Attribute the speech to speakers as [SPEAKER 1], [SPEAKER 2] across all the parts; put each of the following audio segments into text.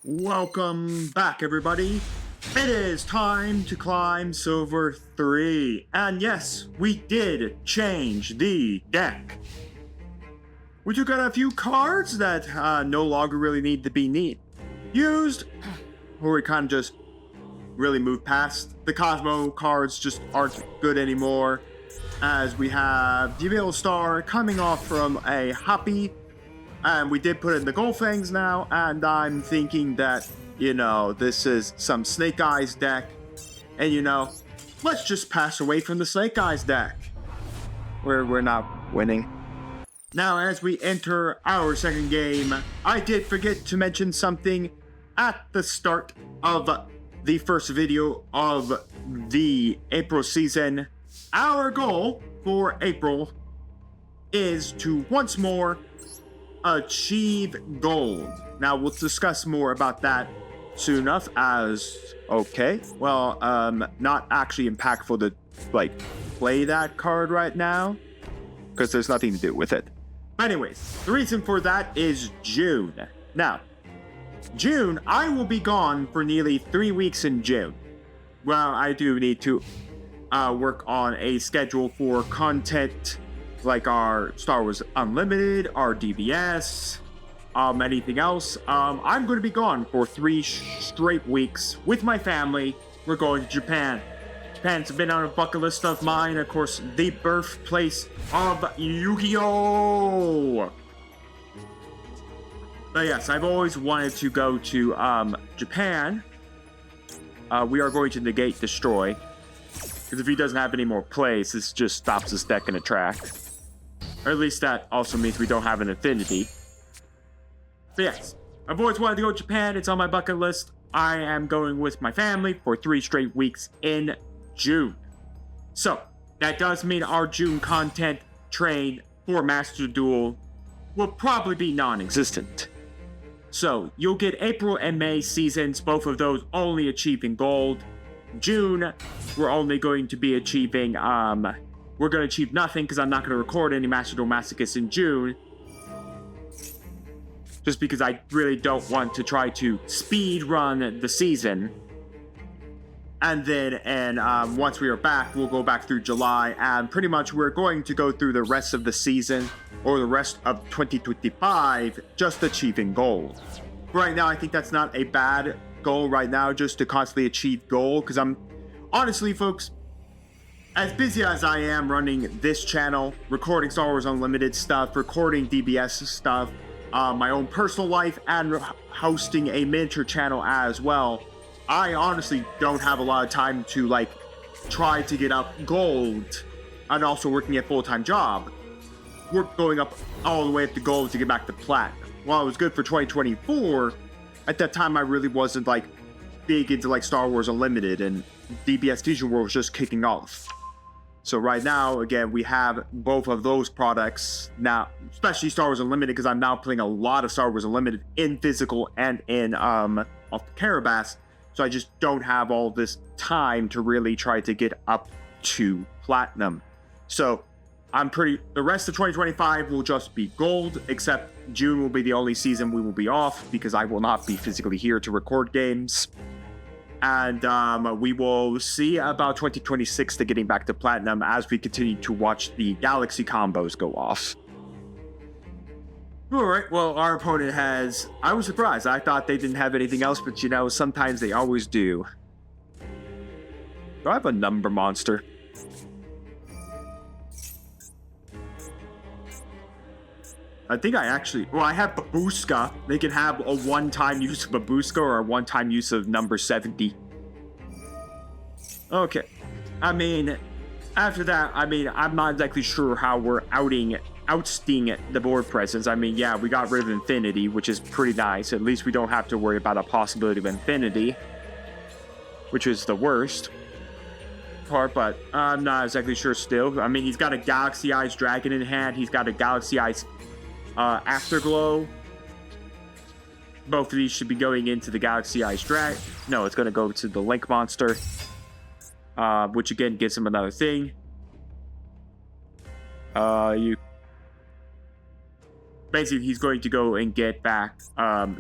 [SPEAKER 1] Welcome back, everybody. It is time to climb Silver 3. And yes, we did change the deck. We took out a few cards that no longer really need to be used, or we kind of just really moved past. The Cosmo cards just aren't good anymore, as we have Duel Star coming off from a Hoppy. And we did put in the Goldfangs now, and I'm thinking that, this is some Snake Eyes deck. And, let's just pass away from the Snake Eyes deck. We're not winning. Now, as we enter our second game, I did forget to mention something at the start of the first video of the April season. Our goal for April is to once more achieve gold. Now we'll discuss more about that soon enough, as not actually impactful to play that card right now because there's nothing to do with it. But anyways, the reason for that is June. Now, June, I will be gone for nearly 3 weeks in June. Well, I do need to work on a schedule for content like our Star Wars Unlimited, our DBS, anything else. I'm going to be gone for 3 straight weeks with my family. We're going to Japan. Japan's been on a bucket list of mine, of course, the birthplace of YuGiOh. But yes, I've always wanted to go to Japan. We are going to negate Destroy, because if he doesn't have any more plays, this just stops his deck in a track. Or at least that also means we don't have an Infinity. But yes, I've always wanted to go to Japan. It's on my bucket list. I am going with my family for 3 straight weeks in June. So, that does mean our June content train for Master Duel will probably be non-existent. So, you'll get April and May seasons, both of those only achieving gold. June, we're only going to be achieving, we're going to achieve nothing because I'm not going to record any Master Duel Masochist in June. Just because I really don't want to try to speed run the season. And then, once we are back, we'll go back through July. And pretty much we're going to go through the rest of the season, or the rest of 2025, just achieving gold. Right now, I think that's not a bad goal right now, just to constantly achieve gold. Because honestly, folks, as busy as I am running this channel, recording Star Wars Unlimited stuff, recording DBS stuff, my own personal life, and hosting a miniature channel as well, I honestly don't have a lot of time to try to get up gold, and also working a full-time job. We're going up all the way up to gold to get back to platinum. While it was good for 2024, at that time I really wasn't big into Star Wars Unlimited, and DBS Fusion World was just kicking off. So right now, again, we have both of those products now, especially Star Wars Unlimited, because I'm now playing a lot of Star Wars Unlimited in physical and in off the Carabas. So I just don't have all this time to really try to get up to platinum. So the rest of 2025 will just be gold, except June will be the only season we will be off because I will not be physically here to record games. And we will see about 2026 to getting back to platinum as we continue to watch the galaxy combos go off. Alright, well, our opponent has... I was surprised. I thought they didn't have anything else, but sometimes they always do. Do I have a number monster? I think I actually... Well, I have Babushka. They can have a one-time use of Babushka or a one-time use of number 70. Okay. After that, I'm not exactly sure how we're ousting the board presence. Yeah, we got rid of Infinity, which is pretty nice. At least we don't have to worry about a possibility of Infinity, which is the worst part, but I'm not exactly sure still. He's got a Galaxy Eyes Dragon in hand. He's got a Galaxy Eyes Afterglow. Both of these should be going into the Galaxy Eyes Dragon. No, it's going to go to the Link Monster, which again gives him another thing. Basically, he's going to go and get back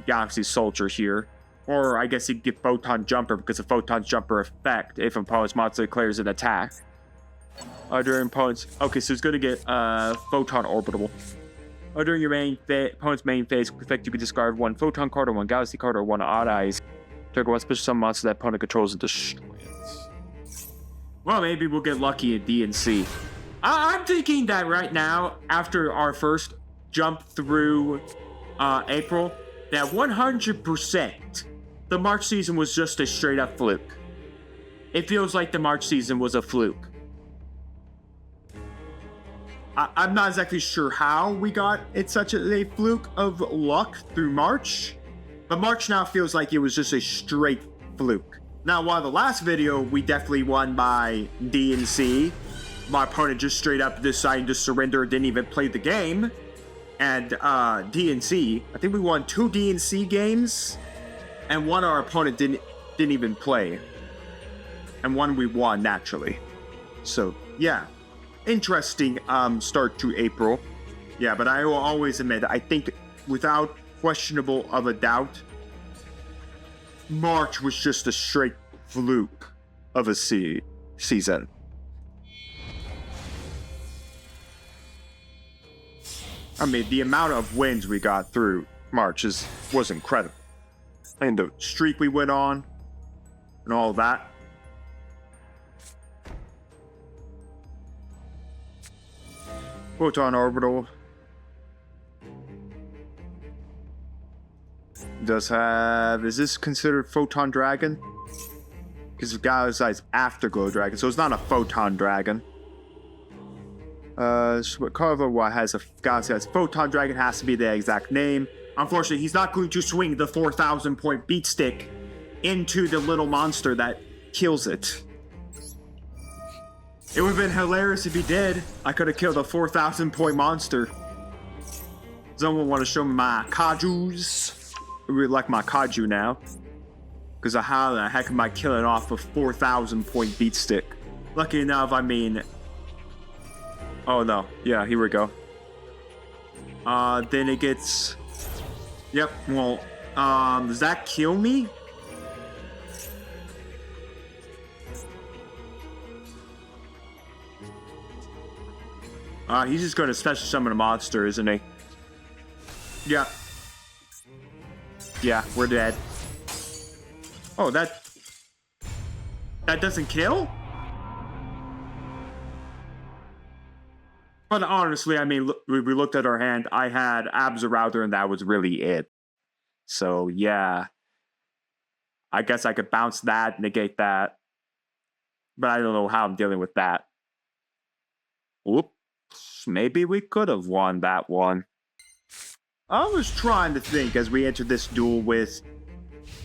[SPEAKER 1] Galaxy Soldier here. Or I guess he could get Photon Jumper because of Photon Jumper effect if opponent's monster declares an attack. During opponent's... Okay, so he's going to get Photon Orbital. During your opponent's main phase effect, you can discard one Photon card or one Galaxy card or one Odd Eyes. Trigger one special summon monster that opponent controls and destroy it. Well, maybe we'll get lucky in D and C. I'm thinking that right now, after our first jump through April, that 100% the March season was just a straight up fluke. It feels like the March season was a fluke. I'm not exactly sure how we got it such a fluke of luck through March, but March now feels like it was just a straight fluke. Now, while the last video we definitely won by D and C, my opponent just straight up decided to surrender, didn't even play the game, and D and C, I think we won 2 D and C games, and one our opponent didn't even play, and one we won naturally. So yeah. Interesting start to April. Yeah, but I will always admit, I think without questionable of a doubt, March was just a straight fluke of a season. I mean, the amount of wins we got through March was incredible. And the streak we went on and all that. Photon Orbital does have... Is this considered Photon Dragon? Because Galaxy Eyes Afterglow Dragon, so it's not a Photon Dragon. Carver has a Galaxy Eyes Photon Dragon, has to be the exact name. Unfortunately, he's not going to swing the 4,000 point beat stick into the little monster that kills it. It would have been hilarious if he did. I could have killed a 4,000 point monster. Someone want to show me my Kajus? I really like my Kaju now. Because how the heck am I killing off a 4,000 point beat stick? Lucky enough, I mean... Oh no, yeah, here we go. Then it gets... Yep, well, does that kill me? He's just going to special summon a monster, isn't he? Yeah. Yeah, we're dead. Oh, that doesn't kill? But honestly, I mean, we looked at our hand. I had Absorouter, and that was really it. So, yeah. I guess I could bounce that, negate that. But I don't know how I'm dealing with that. Whoop. Maybe we could have won that one. I was trying to think as we entered this duel with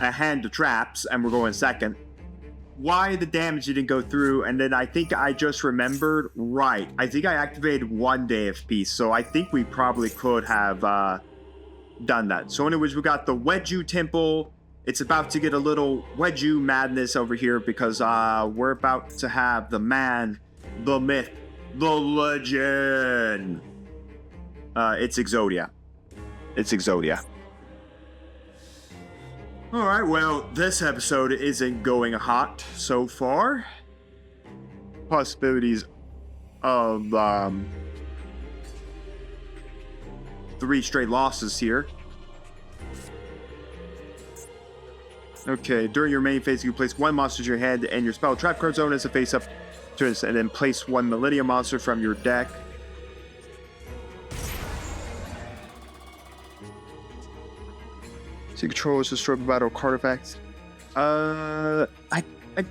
[SPEAKER 1] a hand of traps, and we're going second, why the damage didn't go through, and then I think I just remembered, right, I think I activated 1 day FP, so I think we probably could have done that. So anyways, we got the YuGiOh Temple. It's about to get a little YuGiOh madness over here because we're about to have the man, the myth, the legend. It's Exodia. It's Exodia. Alright, well, this episode isn't going hot so far. Possibilities of 3 straight losses here. Okay, during your main phase, you place 1 monster to your hand and your spell trap card zone as a face up turn, and then place 1 Millennium monster from your deck. So controllers destroy battle card effects. I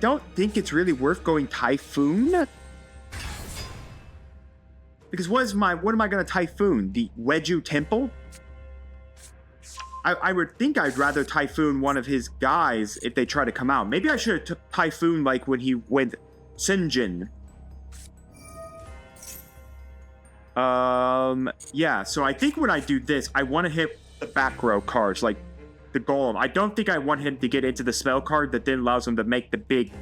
[SPEAKER 1] don't think it's really worth going Typhoon. Because what am I gonna Typhoon? The YuGiOh Temple? I would think I'd rather Typhoon one of his guys if they try to come out. Maybe I should have Typhoon like when he went Sinjin. Yeah, so I think when I do this, I want to hit the back row cards, like the Golem. I don't think I want him to get into the spell card that then allows him to make the big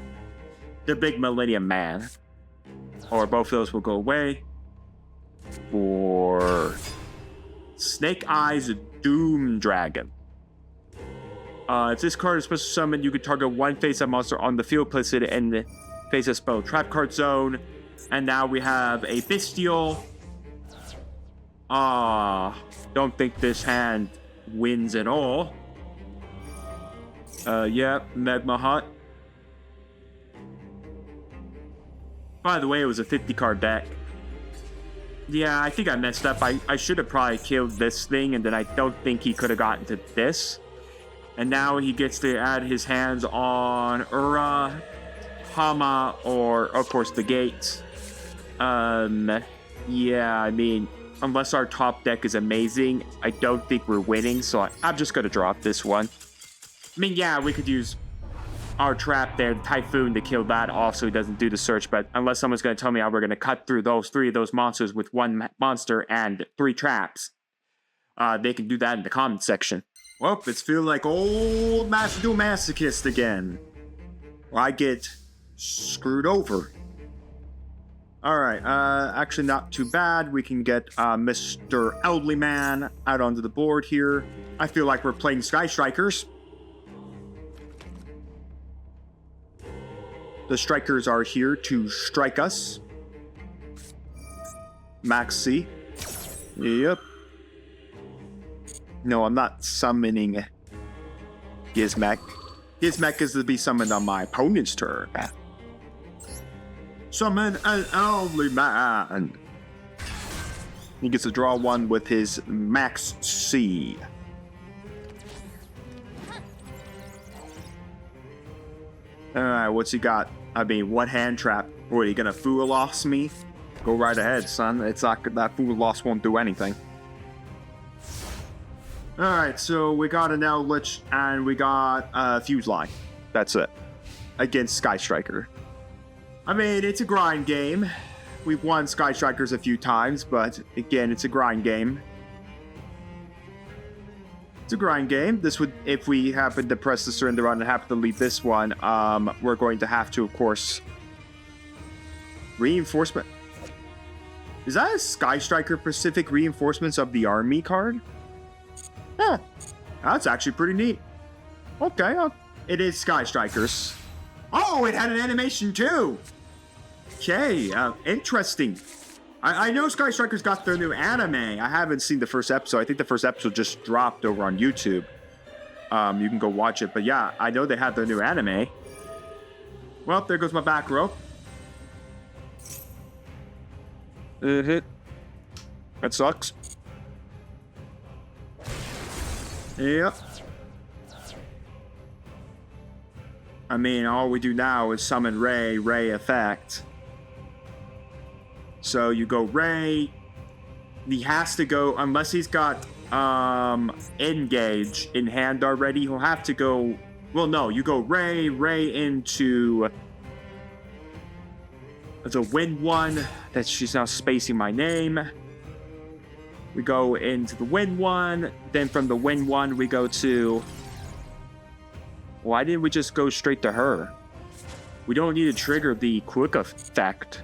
[SPEAKER 1] Millennium Man. Or both of those will go away. For Snake Eyes Doom Dragon. If this card is special summoned, you can target one face-up monster on the field, place it in the face-up spell trap card zone. And now we have a Bestial. Don't think this hand wins at all. Magma Hut. By the way, it was a 50-card deck. Yeah, I think I messed up. I should have probably killed this thing, and then I don't think he could have gotten to this. And now he gets to add his hands on Ura, Hama, or, of course, the Gates. Yeah, I mean, unless our top deck is amazing, I don't think we're winning, so I'm just gonna drop this one. I mean, yeah, we could use our trap there, Typhoon, to kill that off so he doesn't do the search, but unless someone's gonna tell me how we're gonna cut through those 3 of those monsters with 1 monster and 3 traps, they can do that in the comment section. Well, it's feeling like old Duel Masochist again. Well, I get screwed over. Alright, actually not too bad. We can get Mr. Elderly Man out onto the board here. I feel like we're playing Sky Strikers. The Strikers are here to strike us. Maxi. Yep. No, I'm not summoning Gizmek. Gizmek is to be summoned on my opponent's turn. Summon an Elderly Man. He gets to draw 1 with his Max C. Alright, what's he got? I mean, 1 hand trap. What, are you gonna fool loss me? Go right ahead, son. It's not that fool loss won't do anything. Alright, so we got an Eldritch and we got a Fuse Line. That's it. Against Sky Striker. I mean, it's a grind game. We've won Sky Strikers a few times, but again, it's a grind game. It's a grind game. This would, if we happen to press the surrender run and happen to lead this one, we're going to have to, of course, reinforcement. Is that a Sky Striker Pacific Reinforcements of the Army card? Yeah, that's actually pretty neat. Okay, it is Sky Strikers. Oh, it had an animation too! Okay, interesting. I know Sky Strikers got their new anime. I haven't seen the first episode. I think the first episode just dropped over on YouTube. You can go watch it. But yeah, I know they had their new anime. Well, there goes my back row. It hit. That sucks. Yep. I mean, all we do now is summon Ray effect. So you go Ray. He has to go, unless he's got Engage in hand already, he'll have to go, well, no, you go Ray into the Wind one. That she's now spacing my name. We go into the Wind one. Then from the Wind one, we go to... Why didn't we just go straight to her? We don't need to trigger the quick effect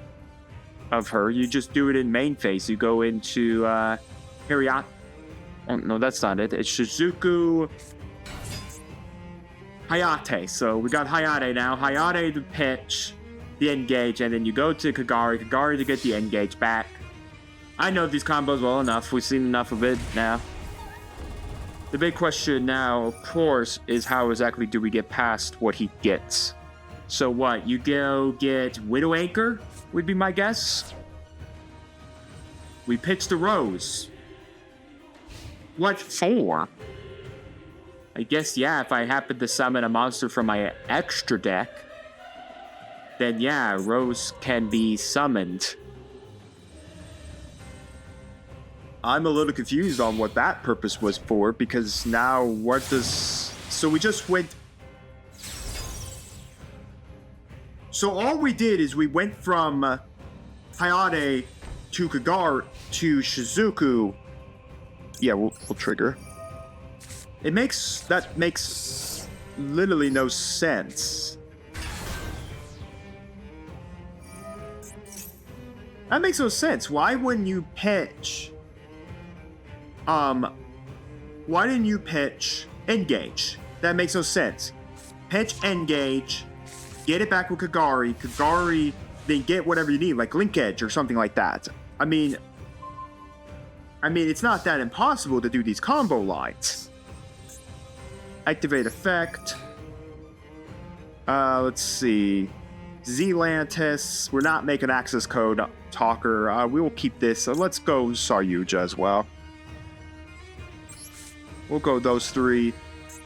[SPEAKER 1] of her. You just do it in main phase. You go into Harriet. Oh, no, that's not it. It's Shizuku Hayate. So we got Hayate now. Hayate to pitch the Engage, and then you go to Kagari to get the Engage back. I know these combos well enough. We've seen enough of it now. The big question now, of course, is how exactly do we get past what he gets? So what, you go get Widow Anchor, would be my guess? We pitch the Rose. What for? I guess, yeah, if I happen to summon a monster from my extra deck, then yeah, Rose can be summoned. I'm a little confused on what that purpose was for, because now what does... So we just went... So all we did is we went from Hayate to Kagari to Shizuku. Yeah, we'll trigger. That makes literally no sense. That makes no sense. Why wouldn't you pitch... Why didn't you pitch Engage? That makes no sense. Pitch Engage, get it back with Kagari. Kagari, then get whatever you need, like Linkage or something like that. I mean, it's not that impossible to do these combo lines. Activate effect. Let's see. Zelantis. We're not making access code talker. We will keep this. So let's go Saryuja as well. We'll go those three.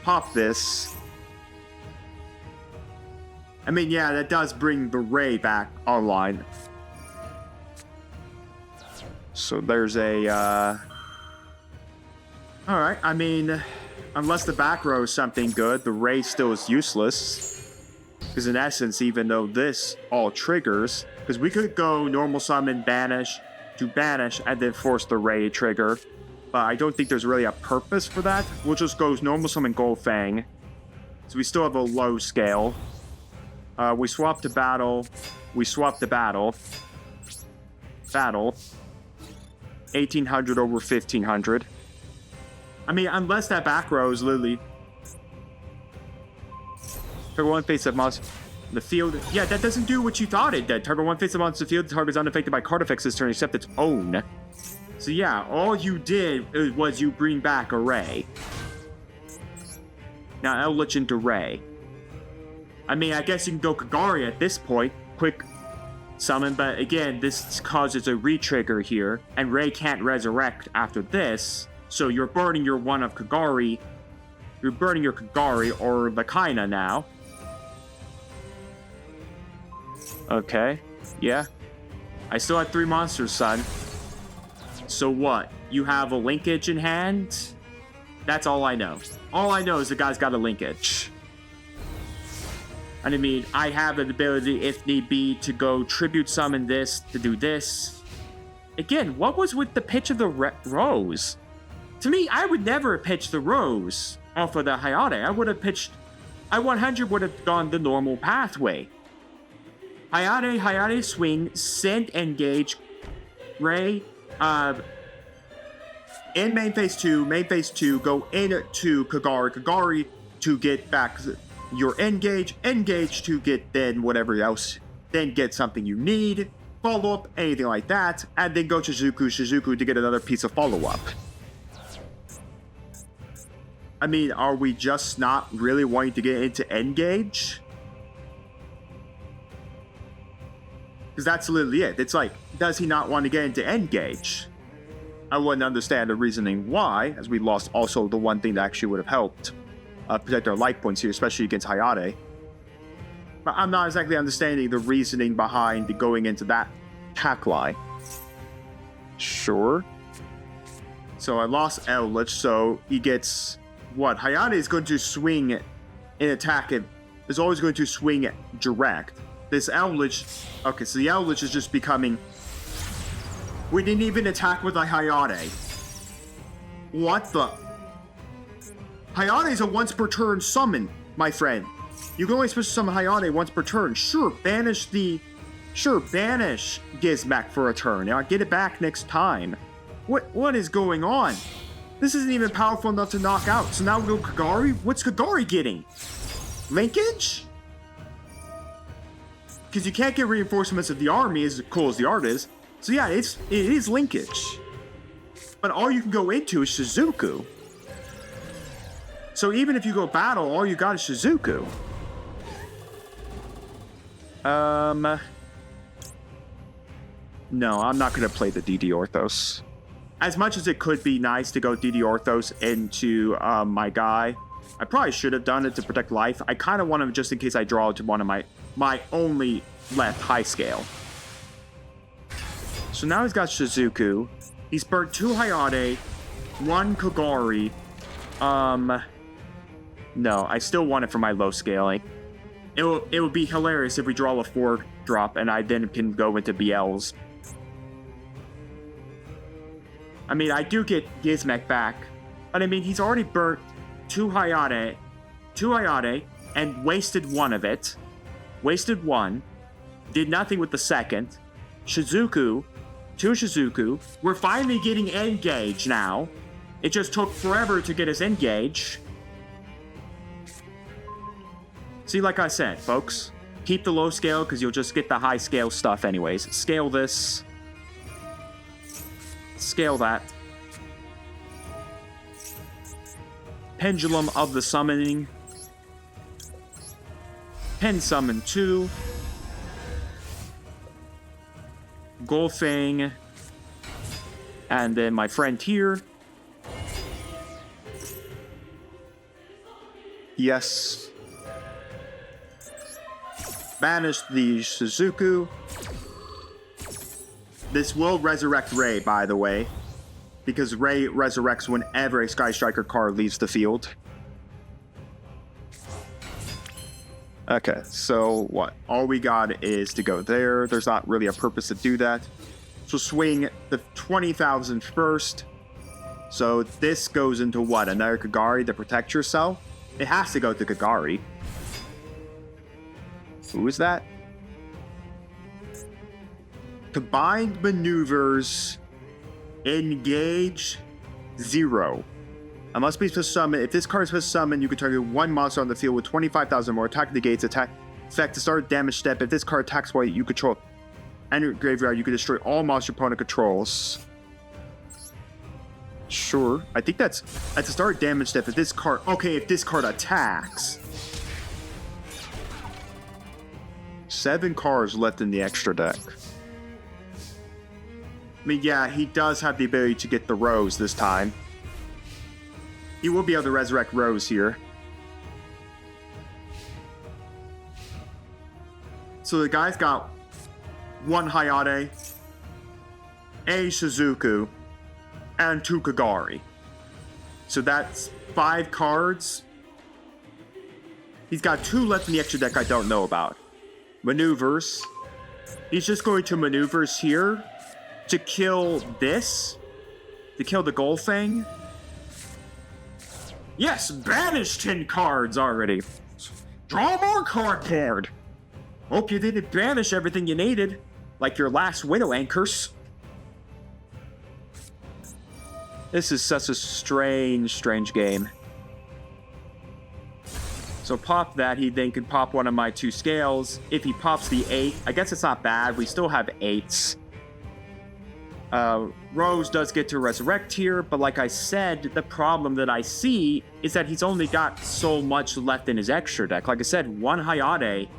[SPEAKER 1] Pop this. I mean, yeah, that does bring the Ray back online. So there's a, Alright, I mean, unless the back row is something good, the Ray still is useless. Because in essence, even though this all triggers, because we could go normal summon, banish, to banish, and then force the Ray trigger. But I don't think there's really a purpose for that. We'll just go normal summon Goldfang. So we still have a low scale. We swap to battle. We swap to battle. Battle. 1800 over 1500. I mean, unless that back row is literally... Target 1 face of monster in the field. Yeah, that doesn't do what you thought it did. Target 1 face of monster in the field. The target is unaffected by card effects this turn except its own. So yeah, all you did was you bring back a Ray. Now Eldritch into Ray. I mean, I guess you can go Kagari at this point. Quick summon, but again, this causes a re-trigger here. And Ray can't resurrect after this. So you're burning your one of Kagari. You're burning your Kagari or Lakaina now. Okay, yeah. I still have 3 monsters, son. So what? You have a linkage in hand? That's all I know. All I know is the guy's got a linkage. And I mean, I have an ability, if need be, to go tribute summon this, to do this. Again, what was with the pitch of the Rose? To me, I would never pitch the Rose off of the Hayate. I would have pitched... I 100 would have gone the normal pathway. Hayate swing, send engage, Ray, in main phase 2, go into Kagari to get back your engage to get then whatever else, then get something you need, follow up, anything like that, and then go to Shizuku to get another piece of follow up. I mean, are we just not really wanting to get into engage? Because that's literally it. It's like, does he not want to get into engage? I wouldn't understand the reasoning why, as we lost also the one thing that actually would have helped protect our life points here, especially against Hayate. But I'm not exactly understanding the reasoning behind going into that attack line. Sure. So I lost Eldritch, so he gets... What? Hayate is going to swing in attack. It is always going to swing direct. This Eldritch... Okay, so the Eldritch is just becoming... We didn't even attack with the Hayate. What the... Hayate is a once per turn summon, my friend. You can only special summon Hayate once per turn. Sure, banish Gizmek for a turn. Now get it back next time. What is going on? This isn't even powerful enough to knock out. So now we go Kagari? What's Kagari getting? Linkage? Because you can't get reinforcements of the army, as cool as the art is. So yeah, it is linkage. But all you can go into is Shizuku. So even if you go battle, all you got is Shizuku. No, I'm not going to play the DD Orthos. As much as it could be nice to go DD Orthos into my guy, I probably should have done it to protect life. I kind of want him just in case I draw to one of my only left high scale. So now he's got Shizuku. He's burnt 2 Hayate, 1 Kagari. No, I still want it for my low scaling. It would be hilarious if we draw a 4-drop and I then can go into BLs. I mean, I do get Gizmek back, but I mean, he's already burnt 2 Hayate, and wasted 1 of it. Wasted 1. Did nothing with the second. Shizuku. 2 Shizuku. We're finally getting engage now. It just took forever to get us engage. See, like I said, folks, keep the low scale because you'll just get the high scale stuff anyways. Scale this. Scale that. Pendulum of the Summoning. Pen Summon 2. Golfang. And then my friend here. Yes. Banish the Suzuku. This will resurrect Ray, by the way. Because Ray resurrects whenever a Sky Striker card leaves the field. Okay, so what? All we got is to go there. There's not really a purpose to do that. So swing the 20,000 first. So this goes into what? Another Kagari to protect yourself? It has to go to Kagari. Who is that? Combined maneuvers. Engage 0. Unless being supposed to summon. If this card is supposed to summon, you can target one monster on the field with 25,000 more. Attack negates attack. Effect to start damage step. If this card attacks while you control and your graveyard, you can destroy all monster opponent controls. Sure. I think that's at the start damage step. If this card, okay, if this card attacks. 7 cards left in the extra deck. I mean, yeah, he does have the ability to get the Rose this time. He will be able to resurrect Rose here. So the guy's got 1 Hayate, a Suzuku, and 2 Kagari. So that's 5 cards. He's got 2 left in the extra deck I don't know about. Maneuvers. He's just going to maneuvers here to kill this. To kill the Golfang. Yes, banish 10 cards already. Draw more card. Hope you didn't banish everything you needed. Like your last Widow Anchors. This is such a strange game. So pop that, he then can pop one of my 2 scales. If he pops the 8, I guess it's not bad. We still have 8s. Rose does get to resurrect here, but like I said, the problem that I see is that he's only got so much left in his extra deck. Like I said, 1 Hayate,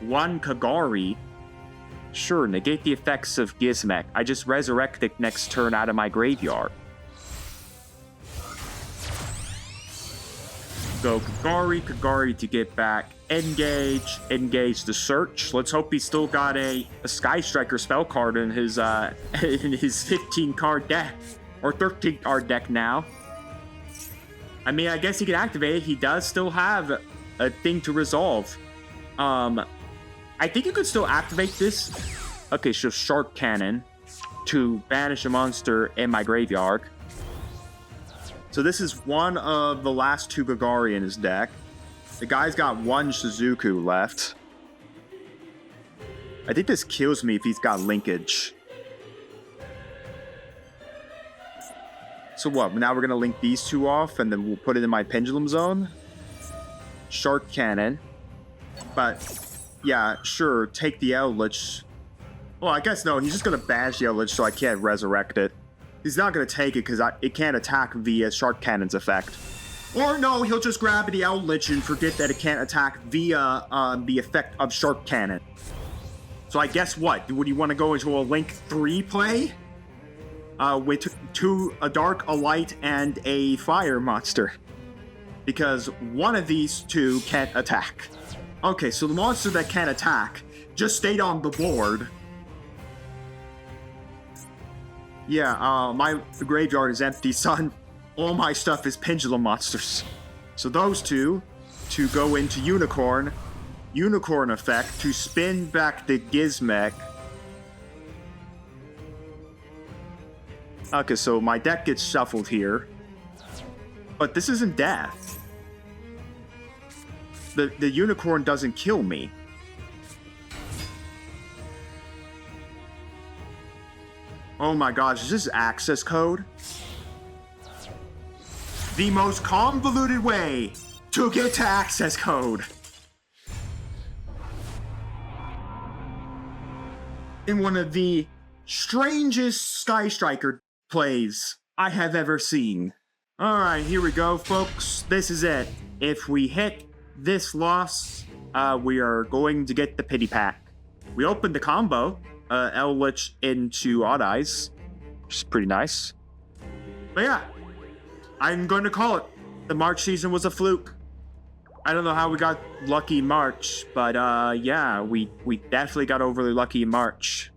[SPEAKER 1] 1 Kagari. Sure, negate the effects of Gizmek. I just resurrect it next turn out of my graveyard. Go Kagari to get back. Engage the search. Let's hope he's still got a Sky Striker spell card in his 15 card deck. Or 13 card deck now. I mean, I guess he can activate it. He does still have a thing to resolve. I think you could still activate this. Okay, so Shark Cannon to banish a monster in my graveyard. So this is one of the last 2 Kagari in his deck. The guy's got 1 Suzuku left. I think this kills me if he's got linkage. So what? Now we're going to link these 2 off and then we'll put it in my Pendulum Zone. Shark Cannon. But, yeah, sure, take the Eldritch. Well, I guess no, he's just going to bash the Eldritch so I can't resurrect it. He's not going to take it because it can't attack via Shark Cannon's effect. Or no, he'll just grab the Eldritch and forget that it can't attack via the effect of Shark Cannon. So I guess what? Would you want to go into a Link 3 play? With a Dark, a Light, and a Fire monster. Because one of these 2 can't attack. Okay, so the monster that can't attack just stayed on the board. Yeah, my graveyard is empty, son. All my stuff is Pendulum monsters. So those 2 to go into Unicorn. Unicorn effect to spin back the Gizmek. Okay, so my deck gets shuffled here. But this isn't death. The Unicorn doesn't kill me. Oh my gosh, is this access code? The most convoluted way to get to access code. in one of the strangest Sky Striker plays I have ever seen. Alright, here we go, folks. This is it. If we hit this loss, we are going to get the pity pack. We opened the combo, Eldritch into Odd Eyes, which is pretty nice. But yeah, I'm going to call it. The March season was a fluke. I don't know how we got lucky in March, but yeah, we definitely got overly lucky in March.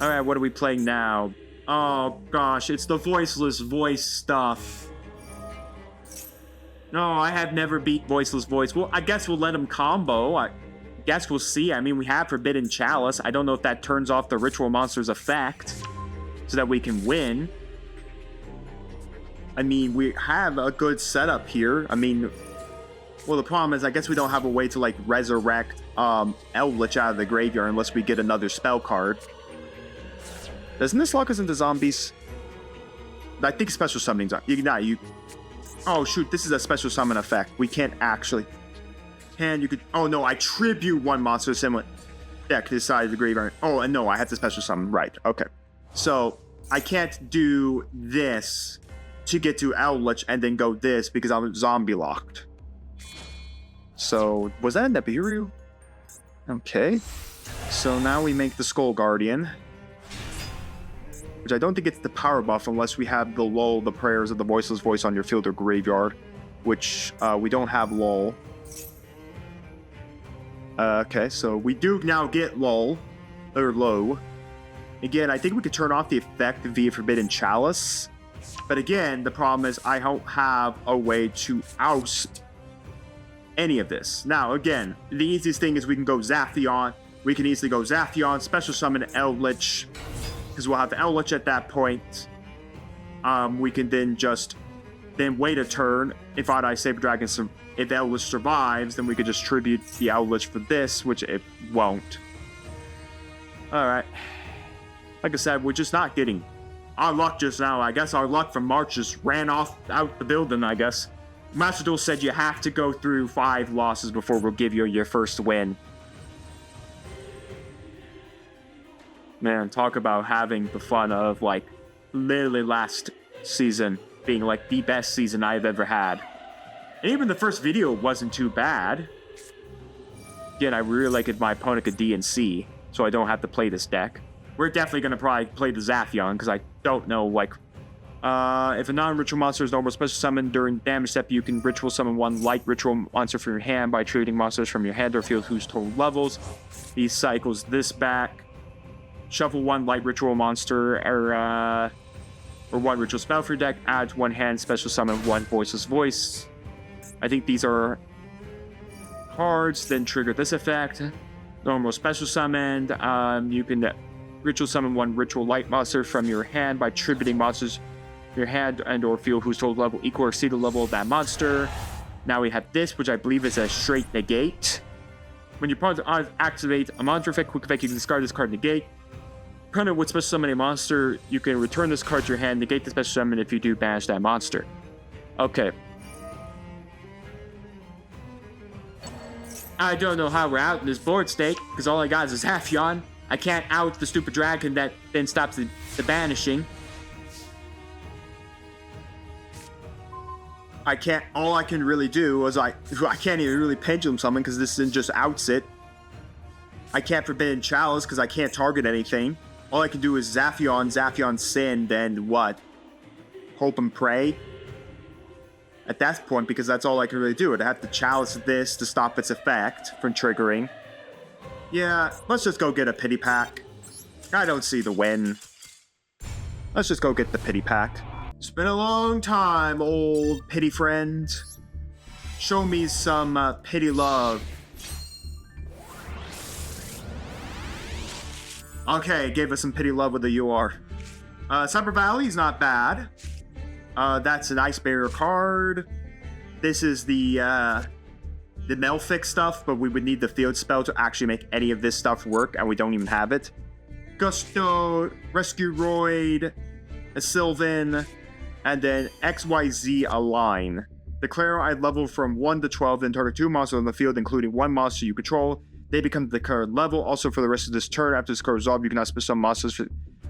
[SPEAKER 1] Alright, what are we playing now? Oh gosh, it's the voiceless voice stuff. No, I have never beat voiceless voice. Well, I guess we'll let him combo. I guess we'll see. I mean, we have Forbidden Chalice. I don't know if that turns off the Ritual Monster's effect so that we can win. I mean, we have a good setup here. I mean, well, the problem is I guess we don't have a way to, like, resurrect Eldritch out of the graveyard unless we get another spell card. Doesn't this lock us into zombies? I think special summoning's on. Oh, shoot, this is a special summon effect. We can't actually... you could... Oh, no, I tribute one monster similar deck to the side of the graveyard. Oh, and no, I have to special summon. Right, okay. So, I can't do this to get to Eldritch and then go this because I'm zombie locked. So, was that a Nibiru? Okay. So now we make the Skull Guardian. Which I don't think it's the power buff unless we have the lull, the prayers of the voiceless voice on your field or graveyard. Which, we don't have lull. Okay, so we do now get lull. Or low. Again, I think we could turn off the effect via Forbidden Chalice. But again, the problem is I don't have a way to oust any of this. Now, again, the easiest thing is we can go Zaphion. We can easily go Zaphion, special summon Eldritch, because we'll have Eldritch at that point. We can then just wait a turn. If Odd Eye Saber Dragon, if Eldritch survives, then we could just tribute the Eldritch for this, which it won't. Alright. Like I said, we're just not getting our luck just now. I guess our luck from March just ran off out the building, I guess. Master Duel said you have to go through 5 losses before we'll give you your first win. Man, talk about having the fun of, like, literally last season being, like, the best season I've ever had. And even the first video wasn't too bad. Again, I really like my opponent could DNC, so I don't have to play this deck. We're definitely going to probably play the Zaphion, because I don't know, like... if a non-ritual monster is normal special summon during damage step, you can ritual summon one light ritual monster from your hand by trading monsters from your hand or field whose total levels. He cycles this back. Shuffle one light ritual monster or one ritual spell for your deck. Add to one hand, special summon one voiceless voice. I think these are cards. Then trigger this effect. Normal special summoned. You can ritual summon one ritual light monster from your hand by tributing monsters your hand and or field whose total level equal or exceed the level of that monster. Now we have this, which I believe is a straight negate. When your opponent activates a monster effect, quick effect, you can discard this card negate. Opponent would special summon a monster, you can return this card to your hand, negate the special summon if you do banish that monster. Okay. I don't know how we're out in this board state, because all I got is a Zaphion. I can't out the stupid dragon that then stops the banishing. All I can really do is I can't even really pendulum summon because this then just outs it. I can't Forbidden Chalice because I can't target anything. All I can do is Zaphion Sin, then what? Hope and pray? At that point, because that's all I can really do. I'd have to Chalice this to stop its effect from triggering. Yeah, let's just go get a pity pack. I don't see the win. Let's just go get the pity pack. It's been a long time, old pity friend. Show me some pity love. Okay, gave us some pity love with the UR. Cyber Valley's not bad. That's an Ice Barrier card. This is the Melfic stuff, but we would need the field spell to actually make any of this stuff work, and we don't even have it. Gusto, Rescue Roid, a Sylvan, and then XYZ Align. Declare I level from 1 to 12, then target 2 monsters on the field, including 1 monster you control. they become the current level. Also, for the rest of this turn, after this card is resolved, you cannot special monsters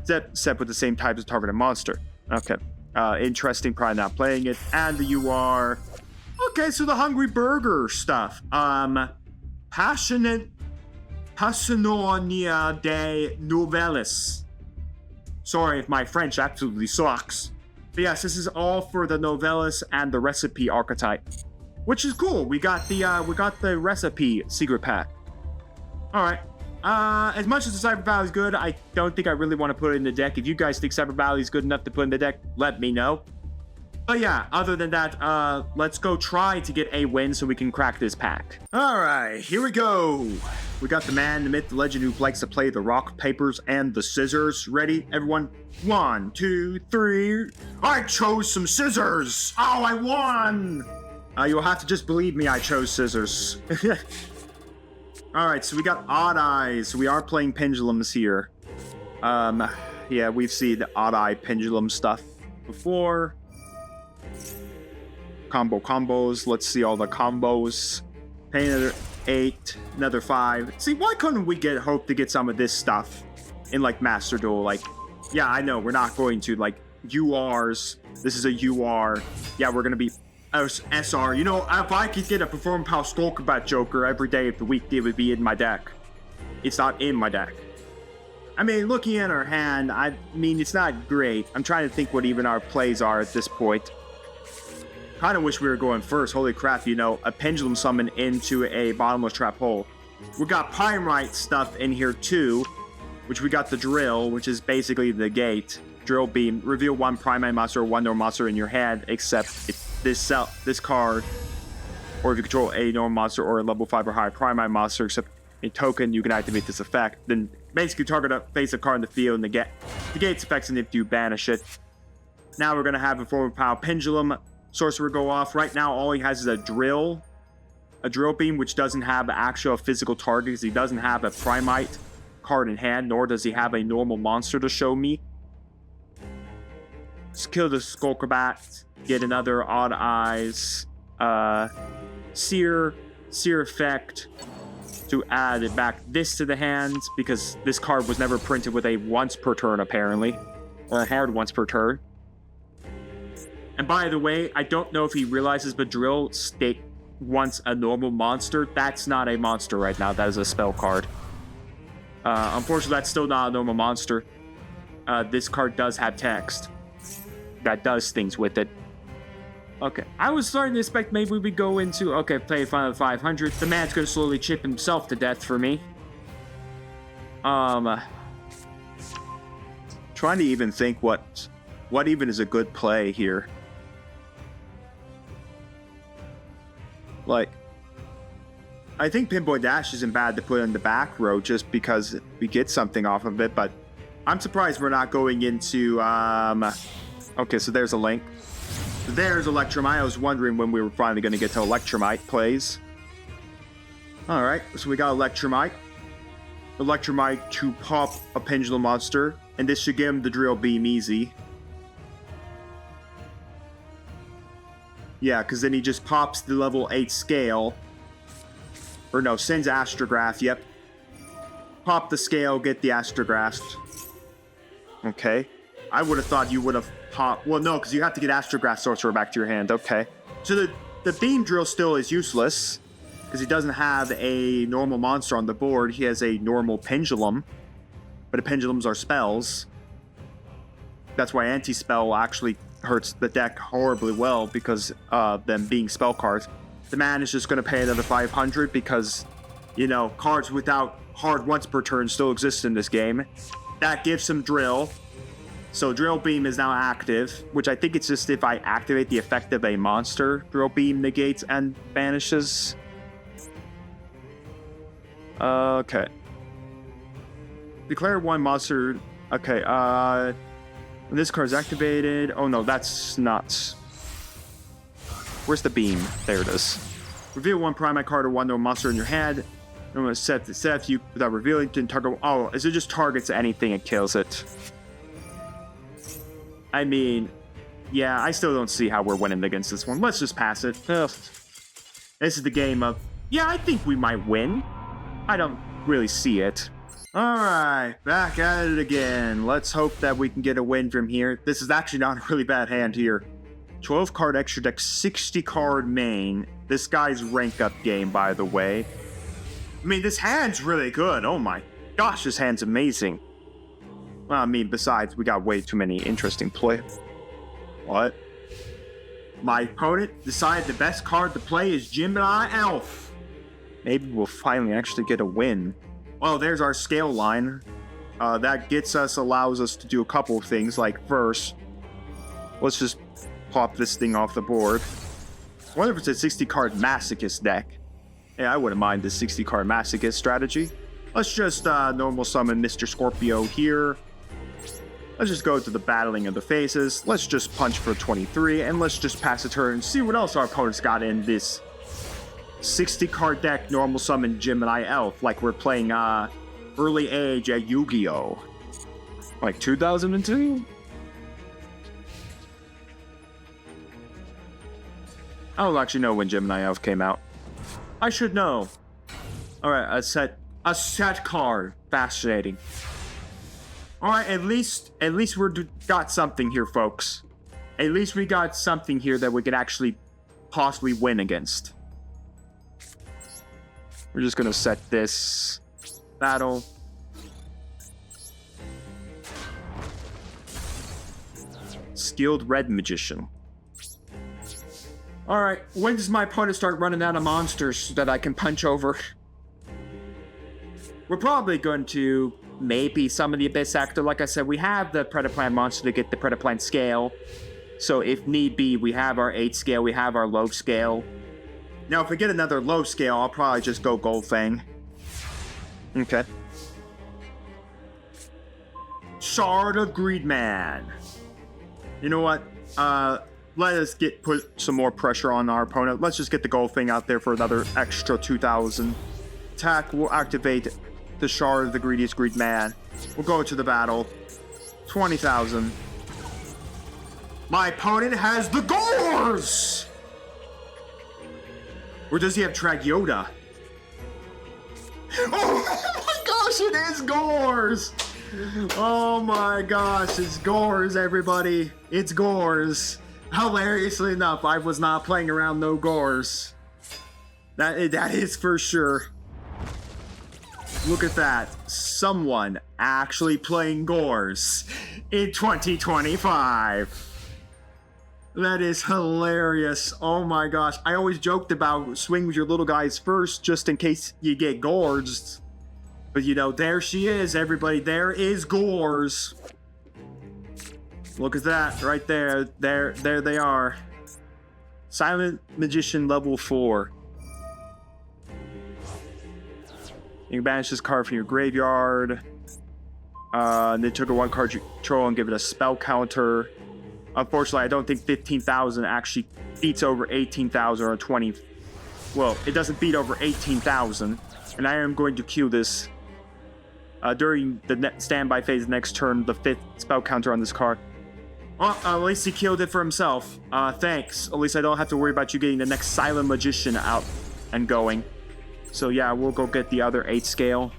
[SPEAKER 1] set with the same type as targeted monster. Okay. Interesting, probably not playing it. And the UR. Okay, so the Hungry Burger stuff. Passionia de Novelis. Sorry if my French absolutely sucks. But yes, this is all for the Novelis and the recipe archetype, which is cool. We got the recipe secret pack. All right. As much as the Cyber Valley is good, I don't think I really want to put it in the deck. If you guys think Cyber Valley is good enough to put in the deck, let me know. But yeah, other than that, let's go try to get a win so we can crack this pack. All right, here we go. We got the man, the myth, the legend who likes to play the rock, papers, and the scissors. Ready, everyone? 1, 2, 3. I chose some scissors. Oh, I won. You'll have to just believe me, I chose scissors. All right, so we got Odd Eyes. We are playing pendulums here. Yeah, we've seen the Odd Eye pendulum stuff before. Combos. Let's see all the combos. Pay another 8, another 5. See, why couldn't we hope to get some of this stuff in like Master Duel? Like, yeah, I know we're not going to like URs. This is a UR. Yeah, we're gonna be SR. You know, if I could get a Perform Power Skull Combat Joker every day of the week, it would be in my deck. It's not in my deck. I mean, looking at our hand, I mean, it's not great. I'm trying to think what even our plays are at this point. Kind of wish we were going first. Holy crap, you know, a pendulum summon into a bottomless trap hole. We got Pyrite stuff in here too, which we got the drill, which is basically the gate. Drill beam. Reveal 1 Primate monster or 1 normal monster in your hand, except it's this card, or if you control a normal monster or a level 5 or higher Primate monster, except a token, you can activate this effect. Then basically target a face a card in the field and the gate's effects, and if you banish it. Now we're gonna have a form of power pendulum. Sorcerer go off. Right now, all he has is a drill beam, which doesn't have actual physical targets. He doesn't have a Primate card in hand, nor does he have a normal monster to show me. Let's kill the Skullcrabat. Get another Odd Eyes. Sear effect to add it back this to the hands, because this card was never printed with a once per turn, apparently, or a hard once per turn. And by the way, I don't know if he realizes, but Drill wants a normal monster. That's not a monster right now. That is a spell card. Unfortunately, that's still not a normal monster. This card does have text that does things with it. Okay, I was starting to expect maybe we go into, okay, play final 500. The man's gonna slowly chip himself to death for me. Trying to even think what even is a good play here. Like, I think Pinboy Dash isn't bad to put in the back row just because we get something off of it, but I'm surprised we're not going into, okay, so there's a link. There's Electromite. I was wondering when we were finally going to get to Electromite plays. Alright, so we got Electromite. Electromite to pop a Pendulum monster, and this should give him the Drill Beam easy. Yeah, because then he just pops the level 8 scale. Or no, sends Astrograph, yep. Pop the scale, get the Astrograph. Okay. I would have thought you would have popped... Well, no, because you have to get Astrograph Sorcerer back to your hand. Okay. So the Beam Drill still is useless, because he doesn't have a normal monster on the board. He has a normal Pendulum. But the Pendulums are spells. That's why Anti-Spell actually hurts the deck horribly well, because of them being spell cards. The man is just going to pay another 500 because, you know, cards without hard once per turn still exist in this game. That gives him Drill. So Drill Beam is now active, which I think it's just if I activate the effect of a monster, Drill Beam negates and banishes. Okay. Declare one monster. Okay, when this card is activated... Oh no, that's not... Where's the beam? There it is. Reveal one Primate card or one normal monster in your hand. I'm going to set if you, without revealing, to target... Oh, is it just targets anything and kills it? I mean... Yeah, I still don't see how we're winning against this one. Let's just pass it. Ugh. This is the game of... Yeah, I think we might win. I don't really see it. Alright, back at it again. Let's hope that we can get a win from here. This is actually not a really bad hand here. 12 card extra deck, 60 card main. This guy's rank up game, by the way. I mean, this hand's really good. Oh my gosh, this hand's amazing. Well, I mean, besides, we got way too many interesting play. What? My opponent decided the best card to play is Gemini Elf. Maybe we'll finally actually get a win. Well, there's our scale line. That allows us to do a couple of things. Like, first, let's just pop this thing off the board. I wonder if it's a 60 card Masochist deck. Yeah, I wouldn't mind the 60 card Masochist strategy. Let's just normal summon Mr. Scorpio here. Let's just go to the battling of the faces. Let's just punch for 23, and let's just pass a turn and see what else our opponent's got in this 60 card deck normal summon Gemini Elf, like we're playing early age at YuGiOh. Like 2002? I don't actually know when Gemini Elf came out. I should know. Alright, a set card. Fascinating. Alright, at least we got something here, folks. At least we got something here that we could actually possibly win against. We're just gonna set this battle. Skilled Red Magician. Alright, when does my opponent start running out of monsters that I can punch over? We're probably going to maybe summon the Abyss Actor. Like I said, we have the Predaplan monster to get the Predaplan scale. So if need be, we have our 8 scale, we have our low scale. Now, if we get another low scale, I'll probably just go Goldfang. Okay. Shard of Greedman. You know what? Let us put some more pressure on our opponent. Let's just get the Goldfang out there for another extra 2,000. Attack will activate the Shard of the Greediest Greedman. We'll go to the battle. 20,000. My opponent has the Gores! Or does he have Tragyota? Oh my gosh, it is Gores! Oh my gosh, it's Gores, everybody. It's Gores. Hilariously enough, I was not playing around no Gores. That is for sure. Look at that. Someone actually playing Gores in 2025. That is hilarious. Oh my gosh. I always joked about swing with your little guys first just in case you get Gores. But you know, there she is, everybody. There is Gores. Look at that right there. There they are. Silent Magician level 4. You can banish this card from your graveyard. Then took a 1 card control and give it a spell counter. Unfortunately, I don't think 15,000 actually beats over 18,000 or 20. Well, it doesn't beat over 18,000. And I am going to queue this during the standby phase next turn, the 5th spell counter on this card. Well, at least he killed it for himself. Thanks. At least I don't have to worry about you getting the next Silent Magician out and going. So yeah, we'll go get the other 8 scale.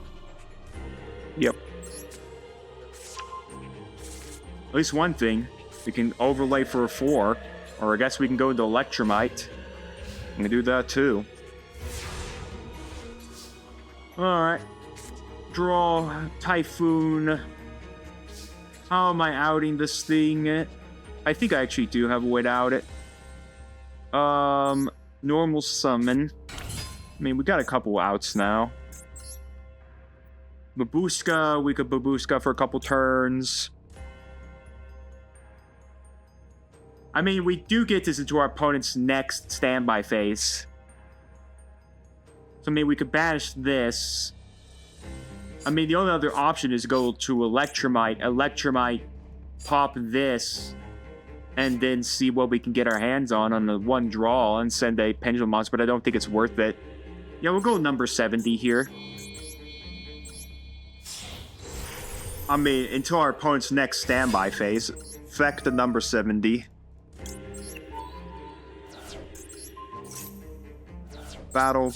[SPEAKER 1] Yep. At least one thing. We can overlay for a 4. Or I guess we can go into Electromite. I'm gonna do that too. Alright. Draw Typhoon. How am I outing this thing? I think I actually do have a way to out it. Normal summon. I mean, we got a couple outs now. Babushka, we could Babushka for a couple turns. I mean, we do get this into our opponent's next standby phase. So, I mean, we could banish this. I mean, the only other option is go to Electromite, pop this, and then see what we can get our hands on the 1 draw and send a Pendulum Monster, but I don't think it's worth it. Yeah, we'll go number 70 here. I mean, until our opponent's next standby phase. Effect the number 70. Battle.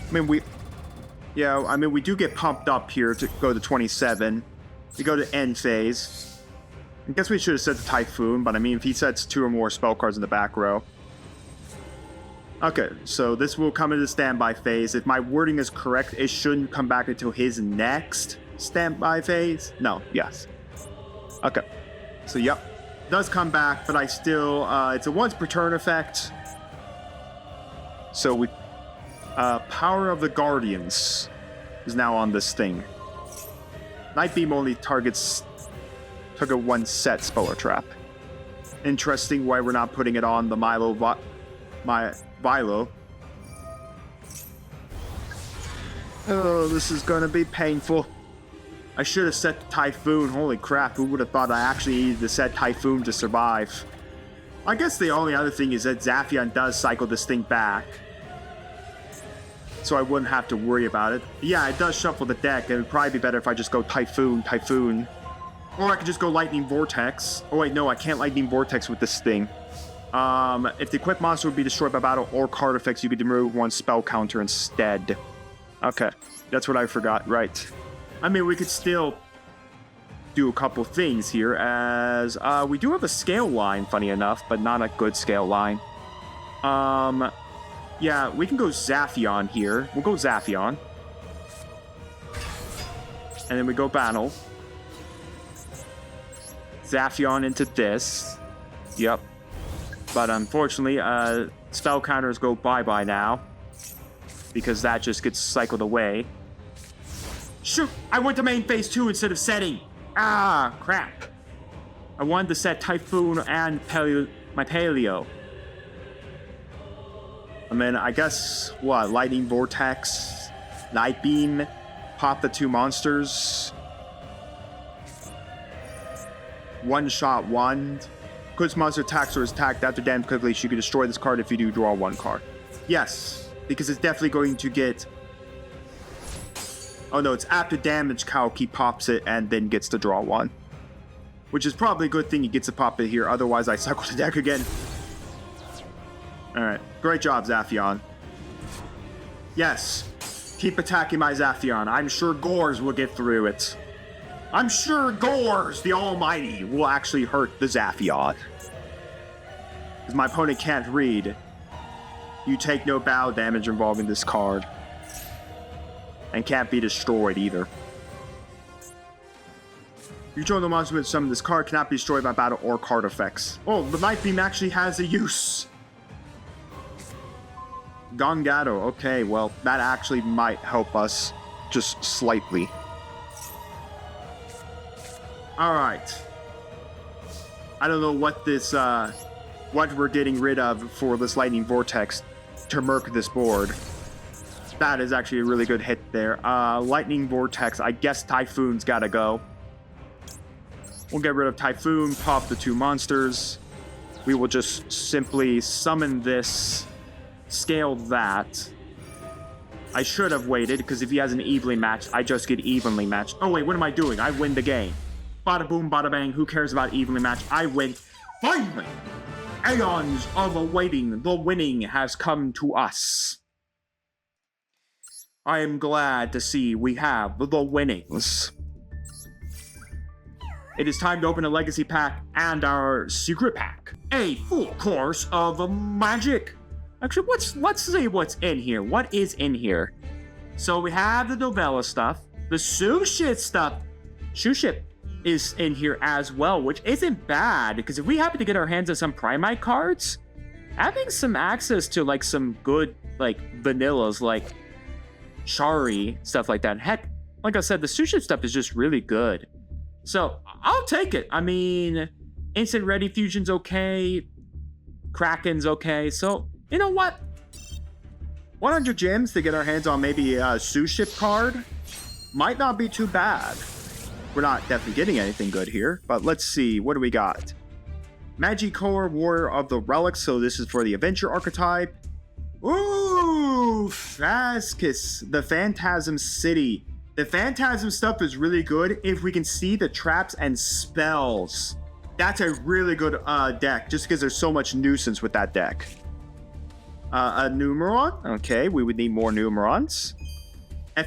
[SPEAKER 1] I mean, we do get pumped up here to go to 27. We go to end phase. I guess we should have said the Typhoon, but I mean, if he sets 2 or more spell cards in the back row. Okay, so this will come into standby phase. If my wording is correct, it shouldn't come back until his next standby phase. No, yes. Okay, so yep, does come back, but I still, it's a once per turn effect. So we, Power of the Guardians is now on this thing. Night Beam only targets target 1 set spell or trap. Interesting why we're not putting it on the Vilo. Oh, this is gonna be painful. I should have set the Typhoon. Holy crap, who would have thought I actually needed to set Typhoon to survive? I guess the only other thing is that Zaphion does cycle this thing back, so I wouldn't have to worry about it. Yeah, it does shuffle the deck. It would probably be better if I just go Typhoon. Or I could just go Lightning Vortex. Oh wait, no, I can't Lightning Vortex with this thing. If the equipped monster would be destroyed by battle or card effects, you could remove 1 spell counter instead. Okay, that's what I forgot, right. I mean, we could still do a couple things here, as we do have a scale line, funny enough, but not a good scale line. Yeah, we can go Zaphion here. We'll go Zaphion. And then we go battle. Zaphion into this. Yep. But unfortunately, spell counters go bye-bye now, because that just gets cycled away. Shoot! I went to main phase 2 instead of setting! Ah, crap. I wanted to set Typhoon and my Paleo. I mean, I guess, what, Lightning Vortex, Night Beam, pop the 2 monsters. One-shot 1. Puts monster attacks or is attacked after damage quickly. You can destroy this card if you do draw 1 card. Yes, because it's definitely going to get... Oh no, it's after damage, Kaoki pops it and then gets to draw 1. Which is probably a good thing he gets to pop it here, otherwise I cycle the deck again. Alright, great job, Zaphion. Yes, keep attacking my Zaphion. I'm sure Gores will get through it. I'm sure Gores, the Almighty, will actually hurt the Zaphion. Because my opponent can't read. You take no battle damage involving this card. And can't be destroyed either. You control the monster with summon this card cannot be destroyed by battle or card effects. Oh, the Night Beam actually has a use. Gongado, okay, well, that actually might help us just slightly. Alright. I don't know what this, what we're getting rid of for this Lightning Vortex to murk this board. That is actually a really good hit there. Lightning Vortex, I guess Typhoon's gotta go. We'll get rid of Typhoon, pop the 2 monsters. We will just simply summon this, scale that. I should have waited, because if he has an evenly matched, I just get evenly matched. Oh wait, what am I doing? I win the game. Bada boom, bada bang, who cares about evenly matched? I win. Finally! Aeons of awaiting, the winning has come to us. I am glad to see we have the winnings. It is time to open a legacy pack and our secret pack. A full course of magic. Actually, let's see what's in here. What is in here? So we have the novella stuff. The Suship stuff. Suship is in here as well, which isn't bad, because if we happen to get our hands on some Primite cards, having some access to like some good like vanillas like Shari, stuff like that. Heck, like I said, the Suship stuff is just really good. So I'll take it. I mean, instant ready fusion's okay. Kraken's okay. So you know what? 100 gems to get our hands on maybe a Suship card might not be too bad. We're not definitely getting anything good here, but let's see. What do we got? Magicore, Warrior of the Relics. So this is for the Adventure archetype. Ooh, Fascus, the Phantasm City. The Phantasm stuff is really good if we can see the traps and spells. That's a really good deck, just because there's so much nuisance with that deck. A Numeron. Okay, we would need more Numerons.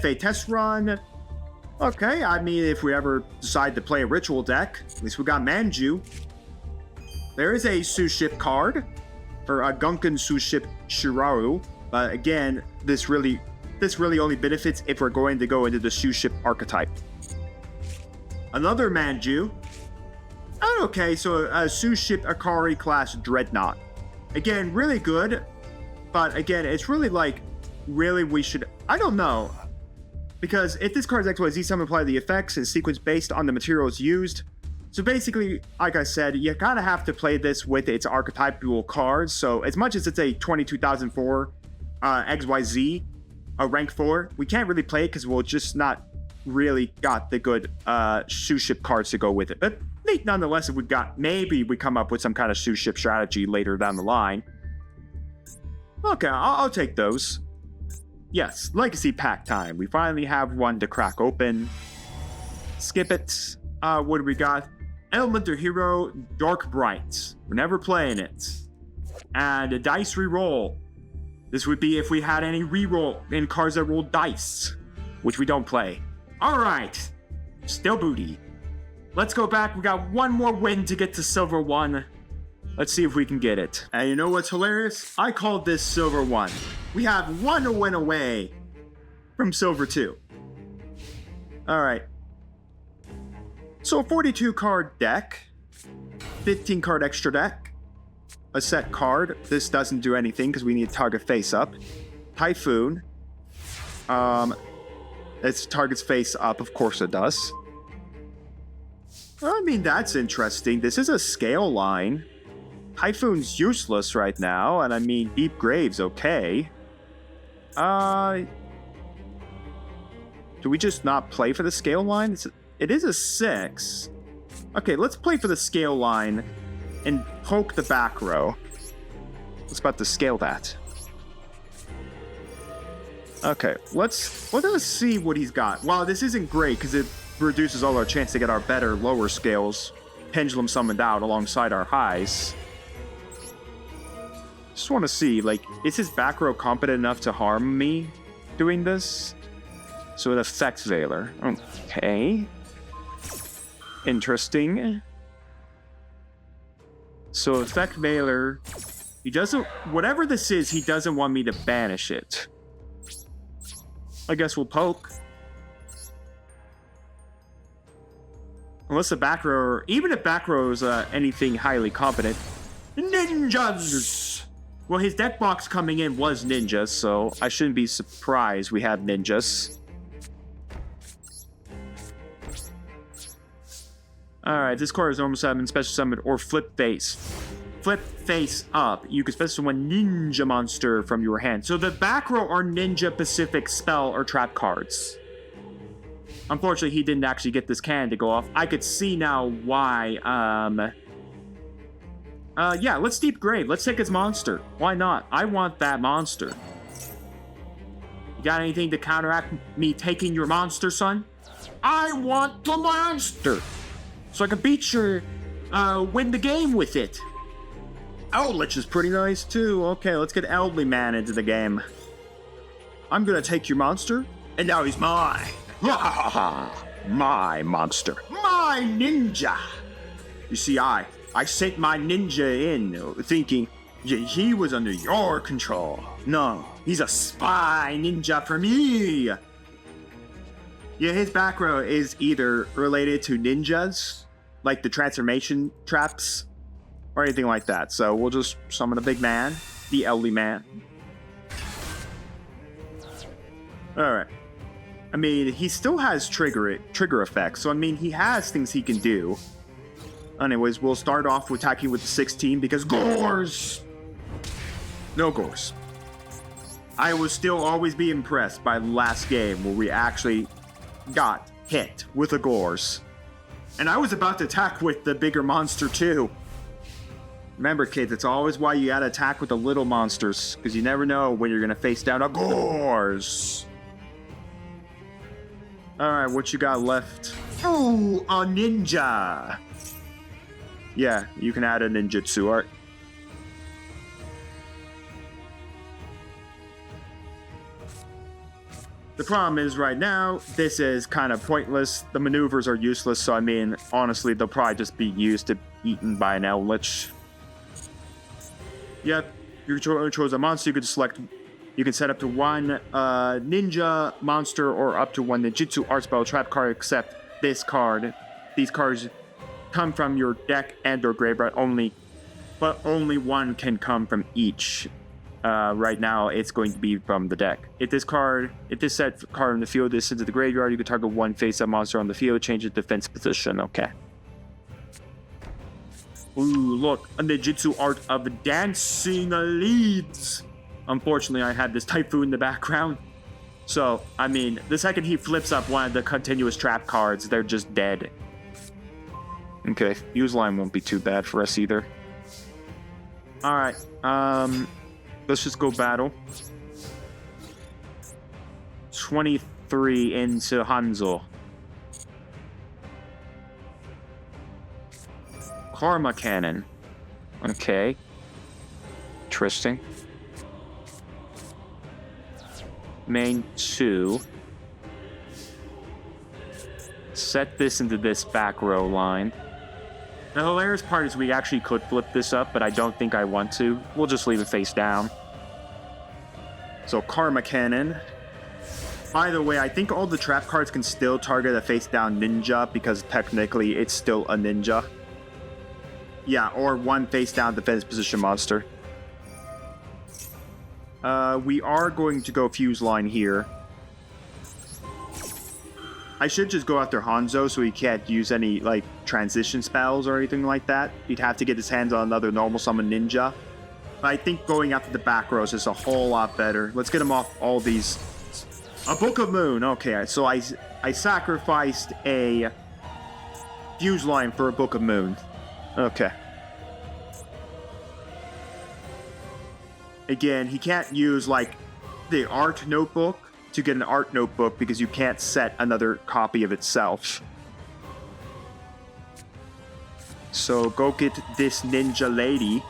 [SPEAKER 1] FA test run. Okay, I mean, if we ever decide to play a ritual deck, at least we got Manju. There is a Suship card for a Gunkan Suship Shiraru, but again, this really only benefits if we're going to go into the Suship archetype. Another Manju. Oh, okay, so a Suship Akari class Dreadnought. Again, really good, but again, it's really like, really we should, I don't know. Because if this card's XYZ, some apply the effects and sequence based on the materials used. So basically, like I said, you gotta have to play this with its archetypal cards. So as much as it's a 22,004 XYZ, a rank 4, we can't really play it because we'll just not really got the good Suship cards to go with it. But nonetheless, if maybe we come up with some kind of Suship strategy later down the line. Okay, I'll take those. Yes, Legacy Pack time. We finally have one to crack open. Skip it. What do we got? Elemental Hero, Dark Bright. We're never playing it. And a dice reroll. This would be if we had any reroll in cards that roll dice, which we don't play. Alright. Still booty. Let's go back. We got one more win to get to Silver 1. Let's see if we can get it. And you know what's hilarious? I called this Silver 1. We have one win away from Silver 2. Alright. So a 42 card deck. 15 card extra deck. A set card. This doesn't do anything because we need target face up. Typhoon. It's target's face up. Of course it does. I mean, that's interesting. This is a scale line. Typhoon's useless right now, and I mean, Deep Grave's okay. Do we just not play for the scale line? It is a 6. Okay, let's play for the scale line and poke the back row. Let's about to scale that. Okay, let's see what he's got. Wow, this isn't great because it reduces all our chance to get our better lower scales pendulum summoned out alongside our highs. Just want to see, like, is his back row competent enough to harm me doing this? So it affects Veiler. Okay. Interesting. So affect Veiler. He doesn't, whatever this is, he doesn't want me to banish it. I guess we'll poke. Unless the back row, even if back row is anything highly competent. Ninjas! Well, his deck box coming in was ninjas, so I shouldn't be surprised we have ninjas. Alright, this card is normal summon, special summon, or flip face. Flip face up. You can special summon ninja monster from your hand. So the back row are ninja Pacific spell or trap cards. Unfortunately, he didn't actually get this cannon to go off. I could see now why, yeah, let's Deep Grave. Let's take his monster. Why not? I want that monster. You got anything to counteract me taking your monster, son? I want the monster! So I can beat your, win the game with it. Eldritch is pretty nice, too. Okay, let's get Elderly Man into the game. I'm gonna take your monster, and now he's mine. My monster. My ninja. You see, I sent my ninja in, thinking he was under your control. No, he's a spy ninja for me. Yeah, his back row is either related to ninjas, like the transformation traps, or anything like that. So we'll just summon a big man, the Elderly Man. Alright. I mean, he still has trigger effects, so I mean, he has things he can do. Anyways, we'll start off with attacking with the 16 because Gores! No Gores. I will still always be impressed by the last game where we actually got hit with a Gores. And I was about to attack with the bigger monster too. Remember, kids, it's always why you gotta attack with the little monsters, because you never know when you're gonna face down a Gores. Alright, what you got left? Ooh, a ninja! Yeah, you can add a ninjutsu art. The problem is right now, this is kind of pointless. The maneuvers are useless, so I mean, honestly, they'll probably just be used to eaten by an Eldritch. Yep, you chose a monster, you can set up to one ninja monster or up to one ninjutsu art spell trap card, except this card. These cards come from your deck and or graveyard only, but only one can come from each. Right now, it's going to be from the deck. If this set card in the field is into the graveyard, you can target one face-up monster on the field, change its defense position. Okay. Ooh, look, a ninjutsu art of dancing elites. Unfortunately, I had this Typhoon in the background. So, I mean, the second he flips up one of the continuous trap cards, they're just dead. Okay, use line won't be too bad for us either. Alright, let's just go battle. 23 into Hanzo. Karma Cannon. Okay. Interesting. Main 2. Set this into this back row line. The hilarious part is we actually could flip this up, but I don't think I want to. We'll just leave it face down. So, Karma Cannon. By the way, I think all the trap cards can still target a face-down ninja, because technically it's still a ninja. Yeah, or one face-down defense position monster. We are going to go Fuse Line here. I should just go after Hanzo so he can't use any, like, transition spells or anything like that. He'd have to get his hands on another normal summon ninja. But I think going after the back rows is a whole lot better. Let's get him off all these. A Book of Moon. Okay, so I sacrificed a Fuse Line for a Book of Moon. Okay. Again, he can't use, like, the art notebook to get an art notebook because you can't set another copy of itself. So go get this ninja lady.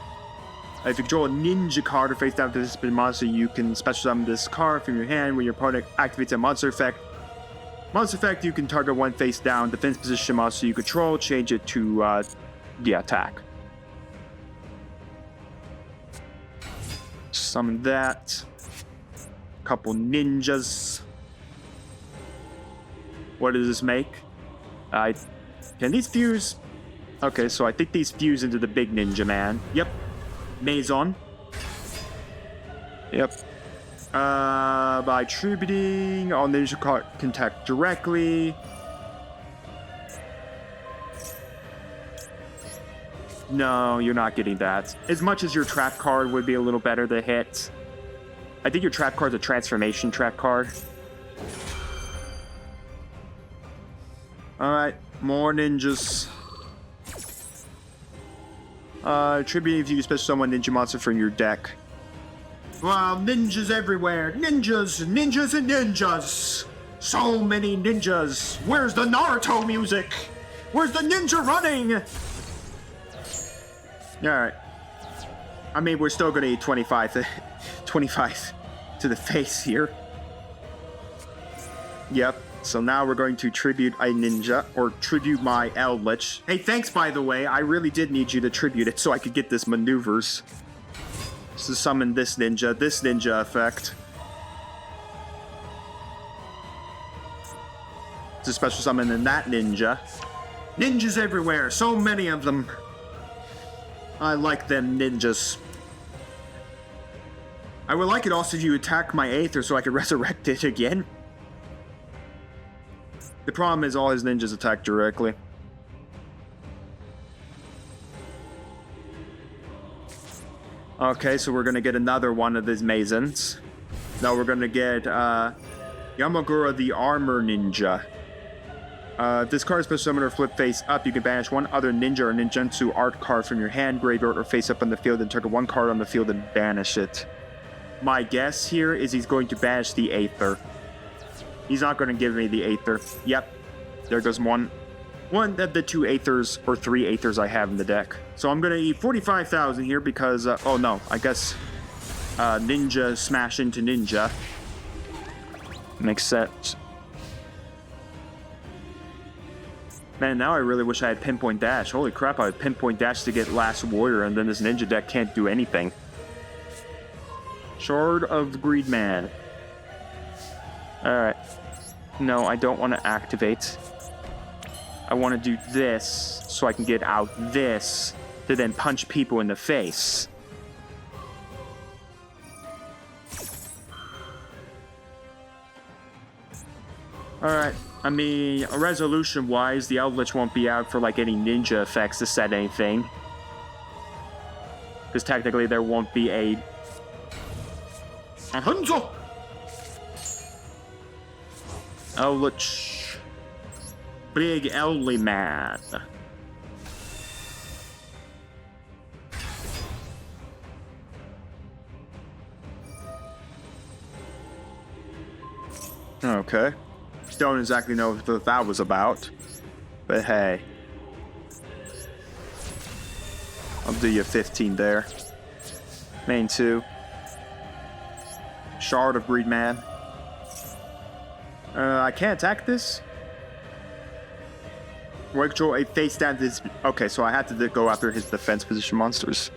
[SPEAKER 1] If you control a ninja card or face down to this monster, you can special summon this card from your hand when your opponent activates a monster effect. Monster effect, you can target one face down defense position monster you control, change it to the attack. Summon that. Couple ninjas. What does this make? Can these fuse? Okay, so I think these fuse into the big ninja man. Yep. Maison. Yep. By tributing, all ninja card can attack directly. No, you're not getting that. As much as your trap card would be a little better to hit. I think your trap card's a transformation trap card. Alright, more ninjas. Tribute if you special summon ninja monster from your deck. Wow, ninjas everywhere. Ninjas, ninjas and ninjas. So many ninjas. Where's the Naruto music? Where's the ninja running? Alright. I mean, we're still gonna eat 25 to the face here. Yep. So now we're going to tribute a ninja, or tribute my Eldritch. Hey, thanks, by the way. I really did need you to tribute it so I could get this maneuvers. To summon this ninja effect. To special summon in that ninja. Ninjas everywhere, so many of them. I like them ninjas. I would like it also if you attack my Aether so I could resurrect it again. The problem is all his ninjas attack directly. Okay, so we're gonna get another one of these Masons. Now we're gonna get Yamagura the Armor Ninja. This card is special summon or flip face up. You can banish one other ninja or ninjutsu art card from your hand, graveyard, or face up on the field, and target one card on the field and banish it. My guess here is he's going to banish the Aether. He's not going to give me the Aether. Yep. There goes one of the two Aethers, or three Aethers I have in the deck. So I'm going to eat 45,000 here because, oh no, I guess Ninja smash into Ninja. Makes sense. Man, now I really wish I had Pinpoint Dash. Holy crap, I had Pinpoint Dash to get Last Warrior, and then this ninja deck can't do anything. Shard of Greedman. Alright. No, I don't want to activate. I want to do this so I can get out this to then punch people in the face. Alright. I mean, resolution-wise, the Eldritch won't be out for, like, any ninja effects to set anything. Because technically there won't be a... Hanzo! Eldritch. Big Elderly Man. Okay. Don't exactly know what that was about, but hey. I'll do you 15 there. Main 2. Shard of Greedman. I can't attack this? Roy control a face down to his... Okay, so I had to go after his defense position monsters.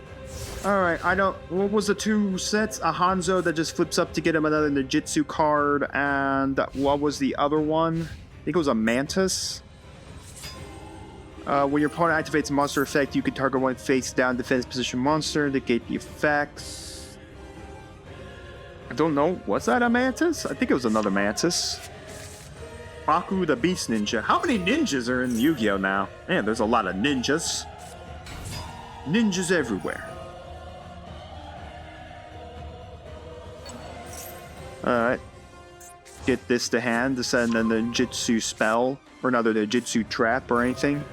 [SPEAKER 1] Alright, I don't... What was the 2 sets? A Hanzo that just flips up to get him another Ninjutsu card, and what was the other one? I think it was a Mantis. When your opponent activates a monster effect, you can target one face down defense position monster, negate the effects. I don't know. Was that a Mantis? I think it was another Mantis. Baku the Beast Ninja. How many ninjas are in Yu-Gi-Oh now? Man, there's a lot of ninjas. Ninjas everywhere. Alright. Get this to hand to send a ninjutsu spell, or another ninjutsu trap or anything.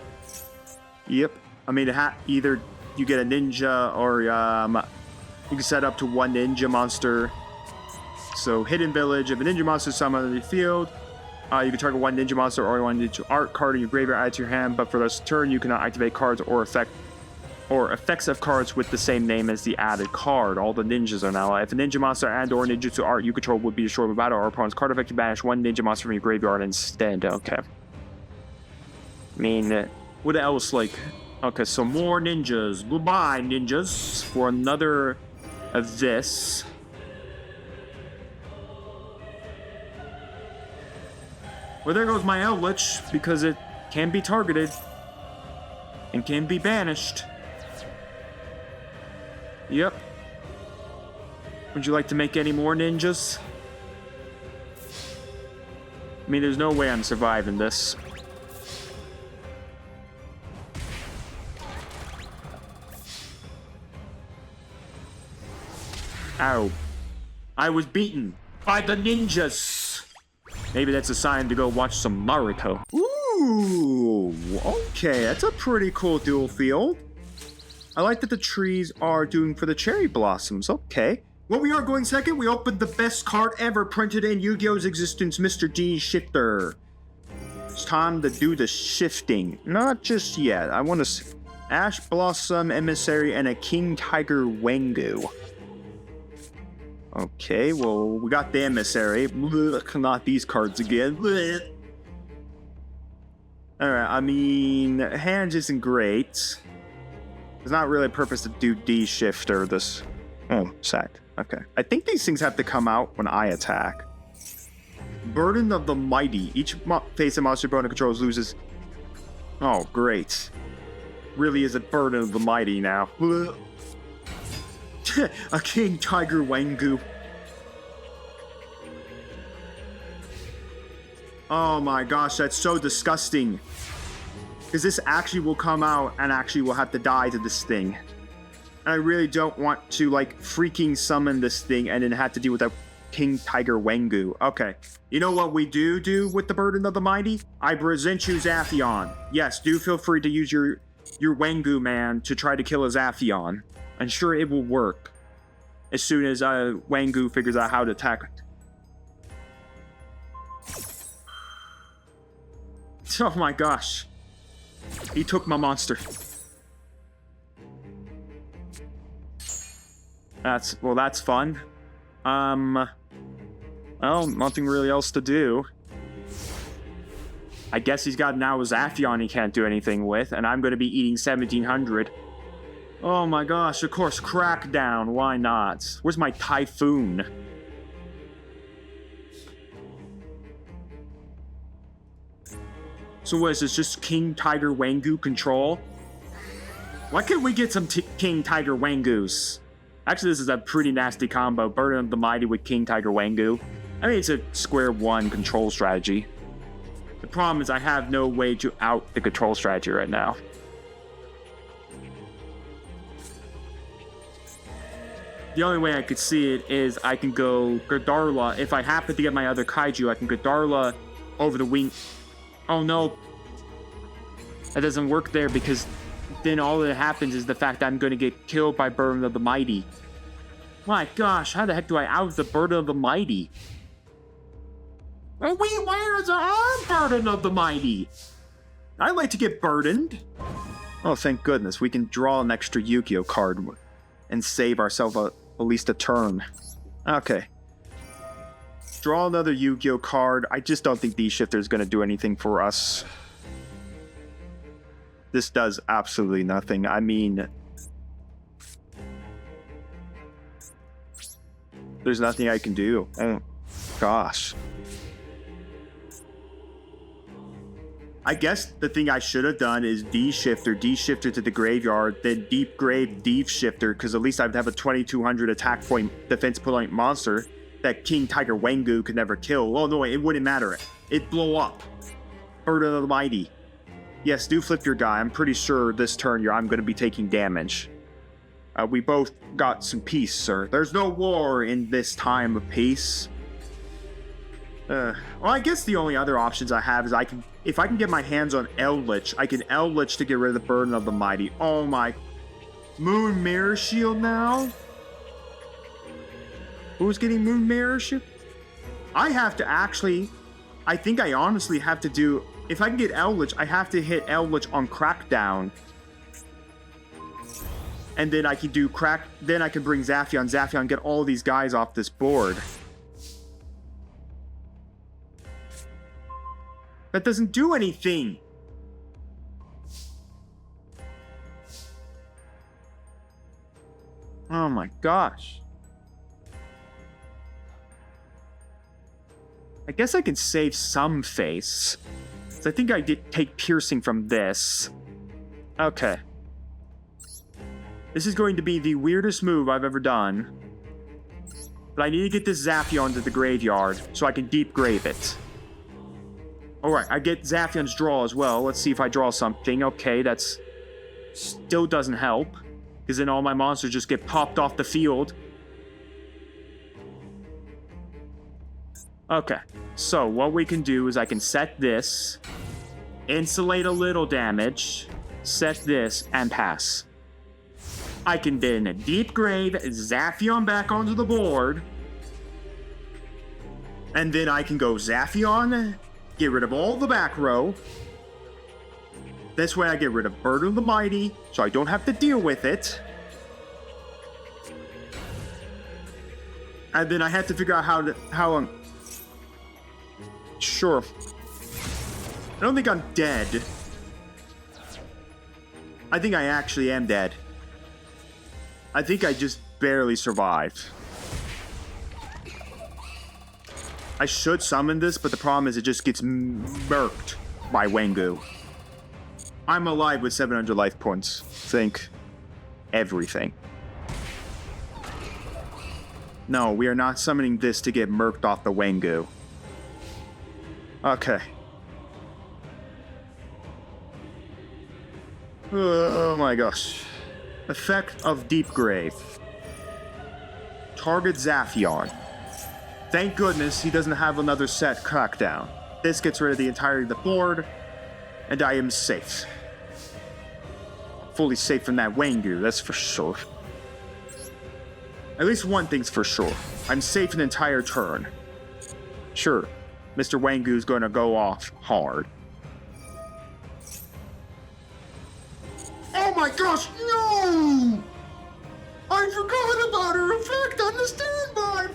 [SPEAKER 1] Yep. I mean, either you get a ninja, or you can set up to 1 ninja monster. So, Hidden Village. If a ninja monster is summoned on the field, you can target 1 ninja monster or 1 ninja art card in your graveyard added to your hand, but for this turn, you cannot activate cards or effects of cards with the same name as the added card. All the ninjas are now. If a ninja monster and or ninjutsu art you control would be destroyed by battle or opponent's card effect, you banish 1 ninja monster from your graveyard instead. Okay. I mean, what else? Like, okay, so more ninjas. Goodbye, ninjas, for another of this. Well, there goes my Eldritch, because it can be targeted and can be banished. Yep. Would you like to make any more ninjas? I mean, there's no way I'm surviving this. Ow. I was beaten by the ninjas. Maybe that's a sign to go watch some Naruto. Ooh, okay, that's a pretty cool dual field. I like that the trees are doing for the cherry blossoms. Okay. Well, we are going second. We opened the best card ever printed in Yu-Gi-Oh's existence, Mr. D Shifter. It's time to do the shifting. Not just yet. I want to... Ash Blossom Emissary and a King Tiger Wengu. Okay, well, we got the Emissary. Blech, not these cards again. Blech. Alright, I mean, hand isn't great. There's not really a purpose to do D-Shifter this... Oh, sad. Okay. I think these things have to come out when I attack. Burden of the Mighty. Each face a monster opponent controls loses... Oh, great. Really is a Burden of the Mighty now. A King Tiger Wengu. Oh my gosh, that's so disgusting. Because this actually will come out and actually will have to die to this thing. And I really don't want to, like, freaking summon this thing and then have to deal with that King Tiger Wengu. Okay. You know what we do with the Burden of the Mighty? I present you Zaphion. Yes, do feel free to use your Wengu man to try to kill a Zaphion. I'm sure it will work. As soon as Wengu figures out how to attack it. Oh my gosh. He took my monster. That's fun. Well, nothing really else to do. I guess he's got now a Zaphion he can't do anything with, and I'm going to be eating 1700. Oh my gosh, of course, Crackdown, why not? Where's my Typhoon? So what is this, just King Tiger Wangu control? Why can't we get some King Tiger Wangus? Actually, this is a pretty nasty combo, Burden of the Mighty with King Tiger Wangu. I mean, it's a square one control strategy. The problem is I have no way to out the control strategy right now. The only way I could see it is I can go Gardarla. If I happen to get my other Kaiju, I can Gardarla over the wing. Oh no. That doesn't work there because then all that happens is the fact that I'm going to get killed by Burden of the Mighty. My gosh, how the heck do I out the Burden of the Mighty? Oh wait, where is our Burden of the Mighty? I like to get burdened. Oh, thank goodness. We can draw an extra YuGiOh card and save ourselves at least a turn. Okay. Draw another YuGiOh card. I just don't think D-Shifter is going to do anything for us. This does absolutely nothing. I mean, there's nothing I can do. Oh, gosh. I guess the thing I should have done is D-Shifter to the graveyard, then Deep Grave D-Shifter, because at least I'd have a 2200 attack point, defense point monster that King Tiger Wangu could never kill. Oh no, it wouldn't matter. It'd blow up. Burden of the Mighty. Yes, do flip your guy. I'm pretty sure this turn I'm going to be taking damage. We both got some peace, sir. There's no war in this time of peace. Well, I guess the only other options I have is if I can get my hands on Eldritch, I can Eldritch to get rid of the Burden of the Mighty. Oh my... Moon Mirror Shield now? Who's getting Moon Mirror Shield? I have to actually... I think I honestly have to do... If I can get Eldritch, I have to hit Eldritch on Crackdown. And then I can do Then I can bring Zaphion, get all these guys off this board. That doesn't do anything. Oh my gosh. I guess I can save some face. So I think I did take piercing from this. Okay. This is going to be the weirdest move I've ever done. But I need to get this Zaphion to the graveyard so I can deep grave it. Alright, I get Zaphion's draw as well. Let's see if I draw something. Okay, that's... still doesn't help. Because then all my monsters just get popped off the field. Okay, so what we can do is I can set this, insulate a little damage, set this, and pass. I can then deep grave Zaphion back onto the board. And then I can go Zaphion, get rid of all the back row. This way I get rid of Burden of the Mighty, so I don't have to deal with it. And then I have to figure out how sure. I don't think I'm dead. I think I actually am dead. I think I just barely survived. I should summon this, but the problem is it just gets murked by Wangu. I'm alive with 700 life points. Think everything. No, we are not summoning this to get murked off the Wangu. Okay. Oh my gosh. Effect of Deep Grave. Target Zaphion. Thank goodness he doesn't have another set Crackdown. This gets rid of the entirety of the board, and I am safe. Fully safe from that Wangu, that's for sure. At least one thing's for sure. I'm safe an entire turn. Sure, Mr. Wangu's going to go off hard. Oh my gosh, no! I forgot about her effect on the standby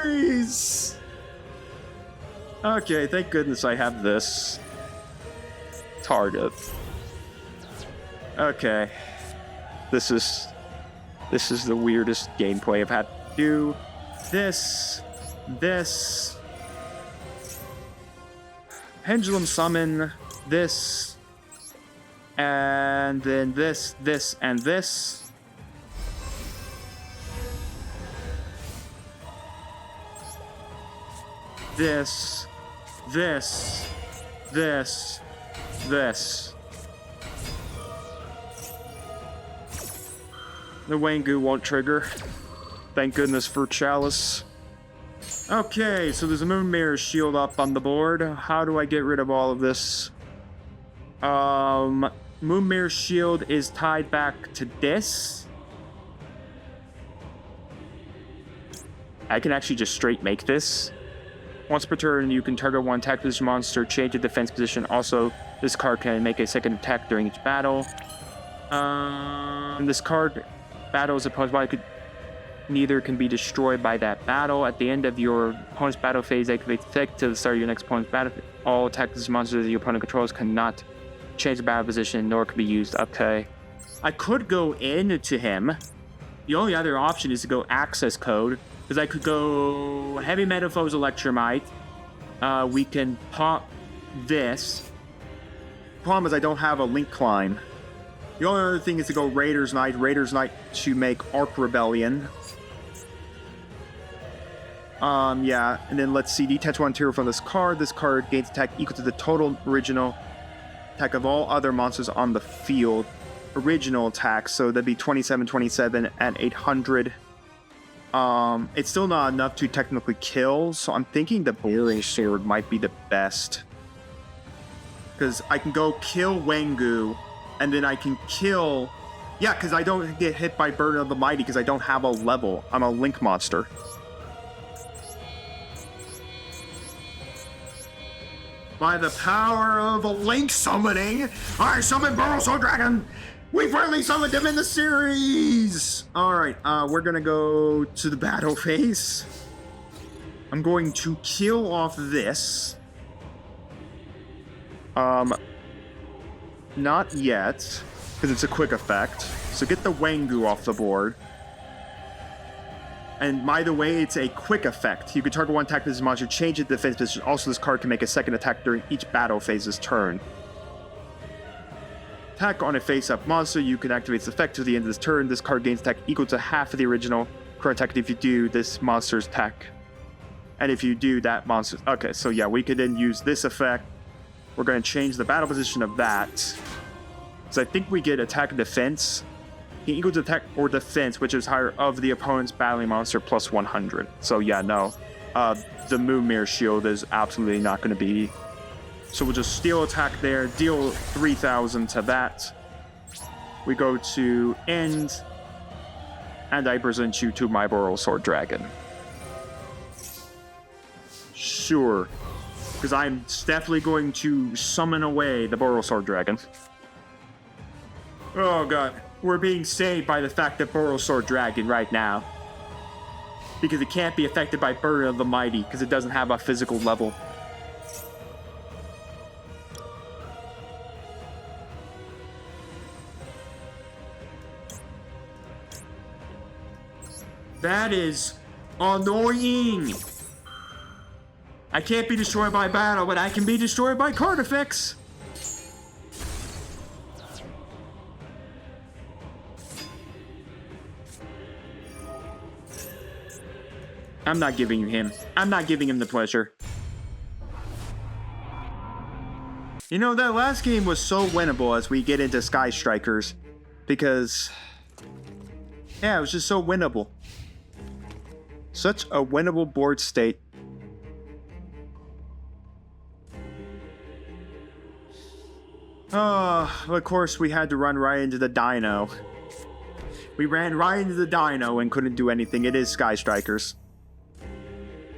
[SPEAKER 1] phase! Okay, thank goodness I have this. Target. Okay. This is the weirdest gameplay I've had to do. This. Pendulum summon. This. And then this, and this. This. The Wangu won't trigger. Thank goodness for Chalice. Okay, so there's a Moon Mirror shield up on the board. How do I get rid of all of this? Moon Mirror shield is tied back to this. I can actually just straight make this. Once per turn, you can target one attack position monster, change the defense position. Also, this card can make a second attack during each battle. This card battles opposed by neither can be destroyed by that battle. At the end of your opponent's battle phase, activates effect to the start of your next opponent's battle. All attack position monsters that your opponent controls cannot change the battle position, nor can be used. Okay. I could go into him. The only other option is to go access code. Because I could go Heavy Metal Foes Electromite. We can pop this. Problem is I don't have a Link Climb. The only other thing is to go Raider's Knight to make Arc Rebellion. Yeah, and then let's see, detach one tier from this card. This card gains attack equal to the total original attack of all other monsters on the field. Original attack, so that'd be 27 at 800. It's still not enough to technically kill, so I'm thinking the Boiling Sword might be the best. Because I can go kill Wangu, and then I can kill... Yeah, because I don't get hit by Burden of the Mighty because I don't have a level. I'm a Link monster. By the power of a Link summoning, I summon Burrow Dragon! We finally summoned him in the series! Alright, we're gonna go to the battle phase. I'm going to kill off this. Not yet, because it's a quick effect. So get the Wangu off the board. And by the way, it's a quick effect. You can target one attack this monster, change its defense position. Also, this card can make a second attack during each battle phase's turn. Attack on a face-up monster, you can activate its effect to the end of this turn. This card gains attack equal to half of the original current attack if you do this monster's attack. And if you do that monster... Okay, so yeah, we could then use this effect. We're going to change the battle position of that. So I think we get attack and defense. Equal to attack or defense, which is higher of the opponent's battling monster plus 100. So yeah, no. The Moon Mirror Shield is absolutely not going to be... So we'll just steal attack there, deal 3,000 to that. We go to end, and I present you to my Boral Sword Dragon. Sure, because I'm definitely going to summon away the Boral Sword Dragon. Oh god, we're being saved by the fact that Boral Sword Dragon right now. Because it can't be affected by Burden of the Mighty, because it doesn't have a physical level. That is annoying. I can't be destroyed by battle, but I can be destroyed by card effects. I'm not giving him the pleasure. You know, that last game was so winnable as we get into Sky Strikers. Because... yeah, it was just so winnable. Such a winnable board state. Of course we had to run right into the Dino. We ran right into the Dino and couldn't do anything. It is Sky Strikers.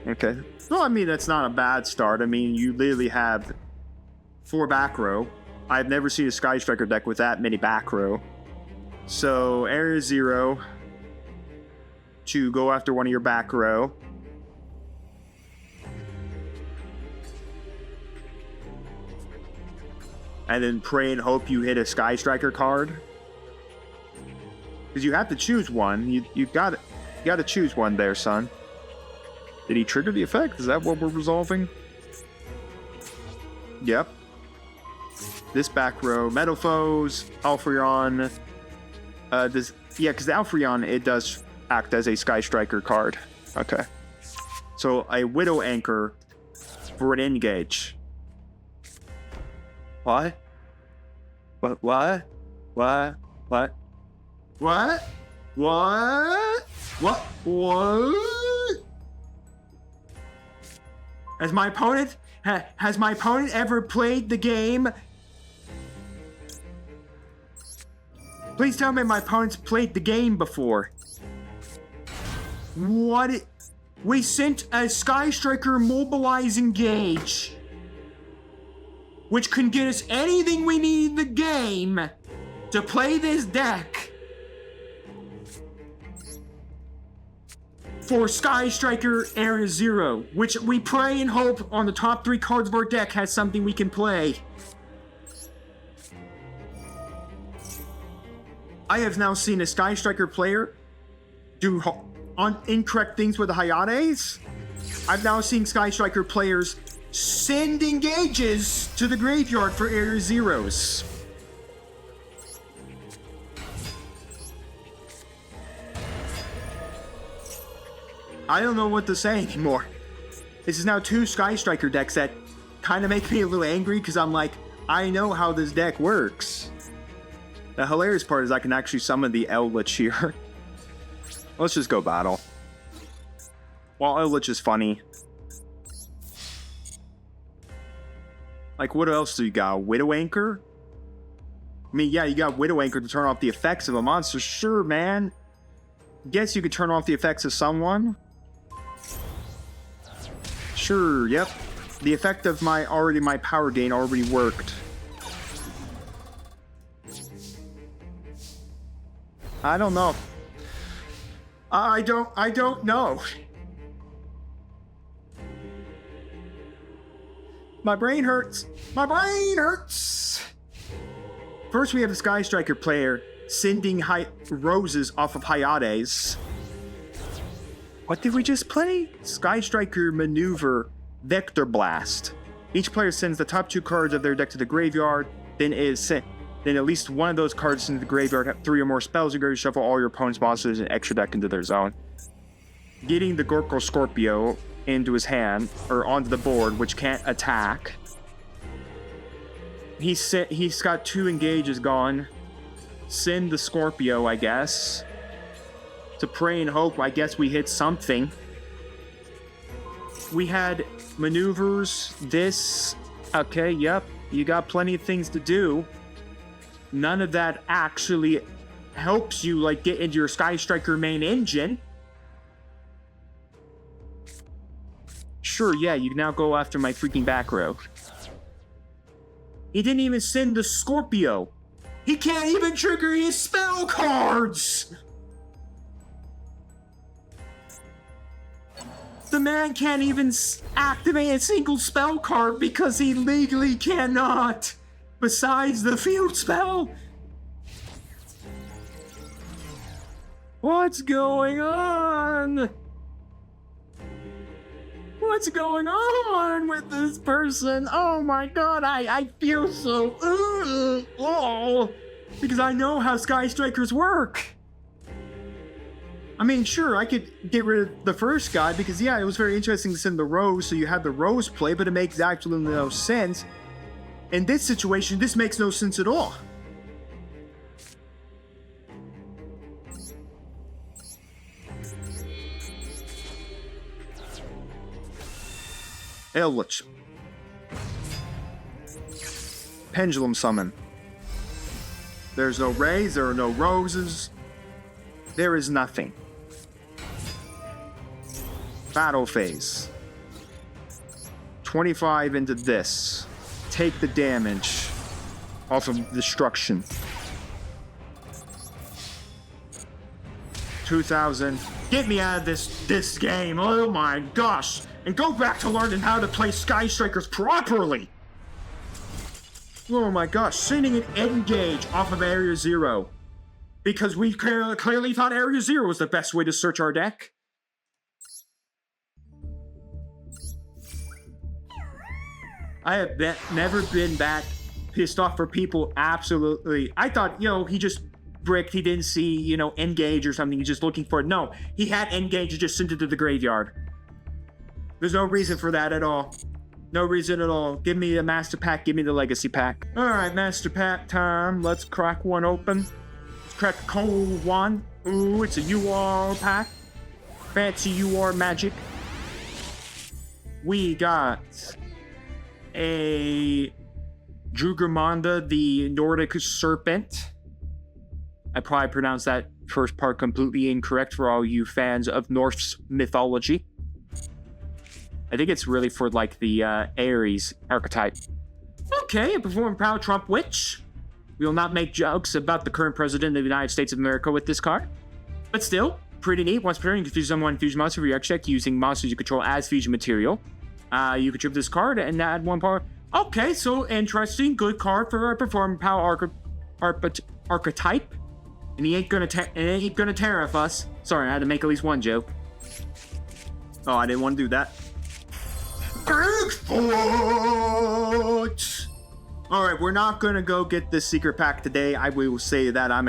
[SPEAKER 1] Okay. Well, I mean, that's not a bad start. I mean, you literally have 4 back row. I've never seen a Sky Striker deck with that many back row. So, Area 0 to go after one of your back row. and then pray and hope you hit a Sky Striker card. Because you have to choose one. You got to choose one there, son. Did he trigger the effect? Is that what we're resolving? Yep. This back row, Metalfoes, Alfreon. Because the Alfreon, it does act as a Sky Striker card. Okay. So a Widow Anchor for an engage. What? What? What? What? What? What? What? What? What? Has my opponent ever played the game? Please tell me my opponent's played the game before. What? We sent a Sky Striker Mobilize Engage, which can get us anything we need in the game to play this deck for Sky Striker Area Zero, which we pray and hope on the top 3 cards of our deck has something we can play. I have now seen a Sky Striker player do incorrect things with the Hayates. I've now seen Sky Striker players send engages to the graveyard for Area Zeros. I don't know what to say anymore. This is now 2 Sky Striker decks that kind of make me a little angry because I'm like, I know how this deck works. The hilarious part is I can actually summon the Eldritch here. Let's just go battle. Well, Eldritch is funny. Like, what else do you got? Widow Anchor? I mean, yeah, you got Widow Anchor to turn off the effects of a monster. Sure, man. Guess you could turn off the effects of someone. Sure, yep. The effect of my power gain already worked. I don't know. I don't know. My brain hurts. My brain hurts. First, we have the Sky Striker player sending roses off of Hayates. What did we just play? Sky Striker Maneuver Vector Blast. Each player sends the top 2 cards of their deck to the graveyard, then at least one of those cards into the graveyard have 3 or more spells. You go to shuffle all your opponent's monsters and extra deck into their zone. Getting the Gorko Scorpio into his hand, or onto the board, which can't attack. He's got 2 engages gone. Send the Scorpio, I guess. To pray and hope, I guess we hit something. We had maneuvers, this. Okay, yep. You got plenty of things to do. None of that actually helps you, like, get into your Sky Striker main engine. Sure, yeah, you now go after my freaking back row. He didn't even send the Scorpio. He can't even trigger his spell cards! The man can't even activate a single spell card because he legally cannot. Besides the field spell. What's going on? What's going on with this person? Oh my god, I feel so... because I know how Sky Strikers work. I mean, sure, I could get rid of the first guy because, yeah, it was very interesting to send the Rose, so you had the Rose play, but it makes absolutely no sense. In this situation, this makes no sense at all. Eldritch. Pendulum Summon. There's no rays, there are no roses. There is nothing. Battle phase. 25 into this. Take the damage off of destruction. 2,000. Get me out of this game. Oh my gosh. And go back to learning how to play Sky Strikers properly. Oh my gosh, sending an Engage off of Area 0. Because we clearly thought Area 0 was the best way to search our deck. I have never been that pissed off for people absolutely. I thought, he just bricked, he didn't see, Engage or something, he's just looking for it. No, he had Engage and just sent it to the graveyard. There's no reason for that at all. No reason at all. Give me the Master Pack, give me the Legacy Pack. Alright, Master Pack time. Let's crack one open. Let's crack a cold one. Ooh, it's a YuGiOh pack. Fancy YuGiOh magic. We got a Drugamanda, the Nordic Serpent. I probably pronounced that first part completely incorrect for all you fans of Norse mythology. I think it's really for, like, the Ares archetype. Okay, a Perform Proud Trump Witch. We will not make jokes about the current president of the United States of America with this card. But still, pretty neat. Once per turn, you can fuse one fusion monster for your X check using monsters you control as fusion material. You contribute this card and add one power. Okay, so interesting. Good card for a Perform Power archetype. And he ain't gonna tariff us. Sorry, I had to make at least one joke. Oh, I didn't want to do that. Bigfoot! Alright, we're not gonna go get this secret pack today. I will say that I've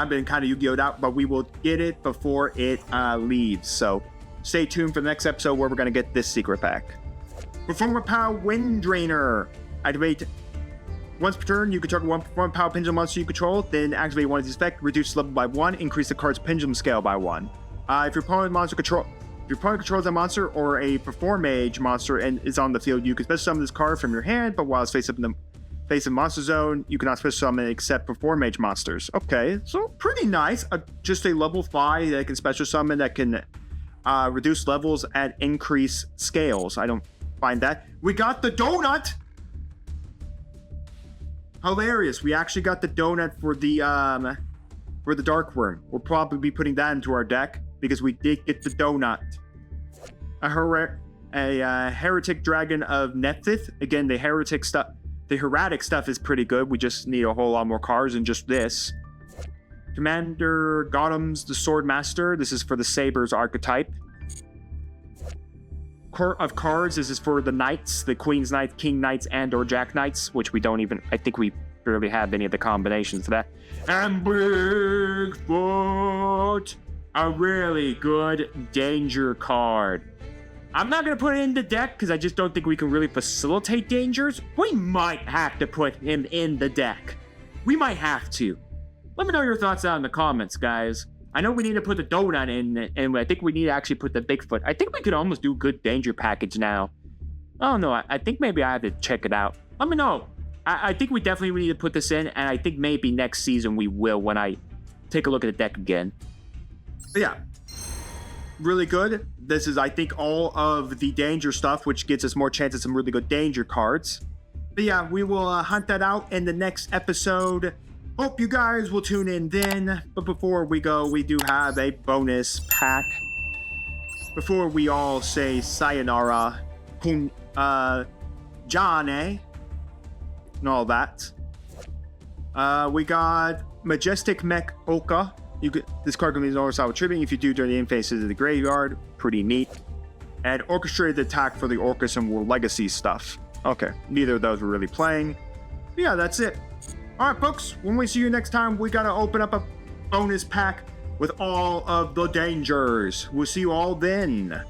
[SPEAKER 1] been kind of Yu-Gi-Oh'd out, but we will get it before it leaves. So stay tuned for the next episode where we're gonna get this secret pack. Perform Power Wind Drainer. Activate once per turn. You can target one Perform Power Pendulum monster you control, then activate one of these effects. Reduce level by 1. Increase the card's pendulum scale by 1. If your opponent controls a monster or a Perform Mage monster and is on the field, you can special summon this card from your hand, but while it's face up in the monster zone, you cannot special summon except Perform Mage monsters. Okay, so pretty nice. Just a level 5 that can special summon that can reduce levels and increase scales. I don't find that. We got the donut! Hilarious. We actually got the donut for the Dark Worm. We'll probably be putting that into our deck because we did get the donut. A Heretic Dragon of Nephthith. Again, the Heretic stuff. The Heretic stuff is pretty good. We just need a whole lot more cards than just this. Commander Gotham's the Sword Master. This is for the Sabers archetype. Court of Cards. This is for the Knights, the Queen's Knights, King Knights, and or Jack Knights, which we don't even. I think we barely have any of the combinations for that. And Bigfoot. A really good danger card. I'm not going to put it in the deck because I just don't think we can really facilitate dangers. We might have to put him in the deck. We might have to. Let me know your thoughts down in the comments, guys. I know we need to put the donut in, and I think we need to actually put the Bigfoot. I think we could almost do a good danger package now. I don't know. I think maybe I have to check it out. Let me know. I think we definitely need to put this in, and I think maybe next season we will when I take a look at the deck again. But yeah, really good. This is, I think, all of the danger stuff, which gets us more chances of some really good danger cards. But yeah, we will hunt that out in the next episode. Hope you guys will tune in then. But before we go, we do have a bonus pack. Before we all say sayonara, Johnny, and all that. We got Majestic Mech Oka. This card can be North with Tribute if you do during the end phases of the graveyard. Pretty neat. And Orchestrated Attack for the Orcus and World Legacy stuff. Okay, neither of those we're really playing. But yeah, that's it. Alright, folks, when we see you next time, we gotta open up a bonus pack with all of the dangers. We'll see you all then.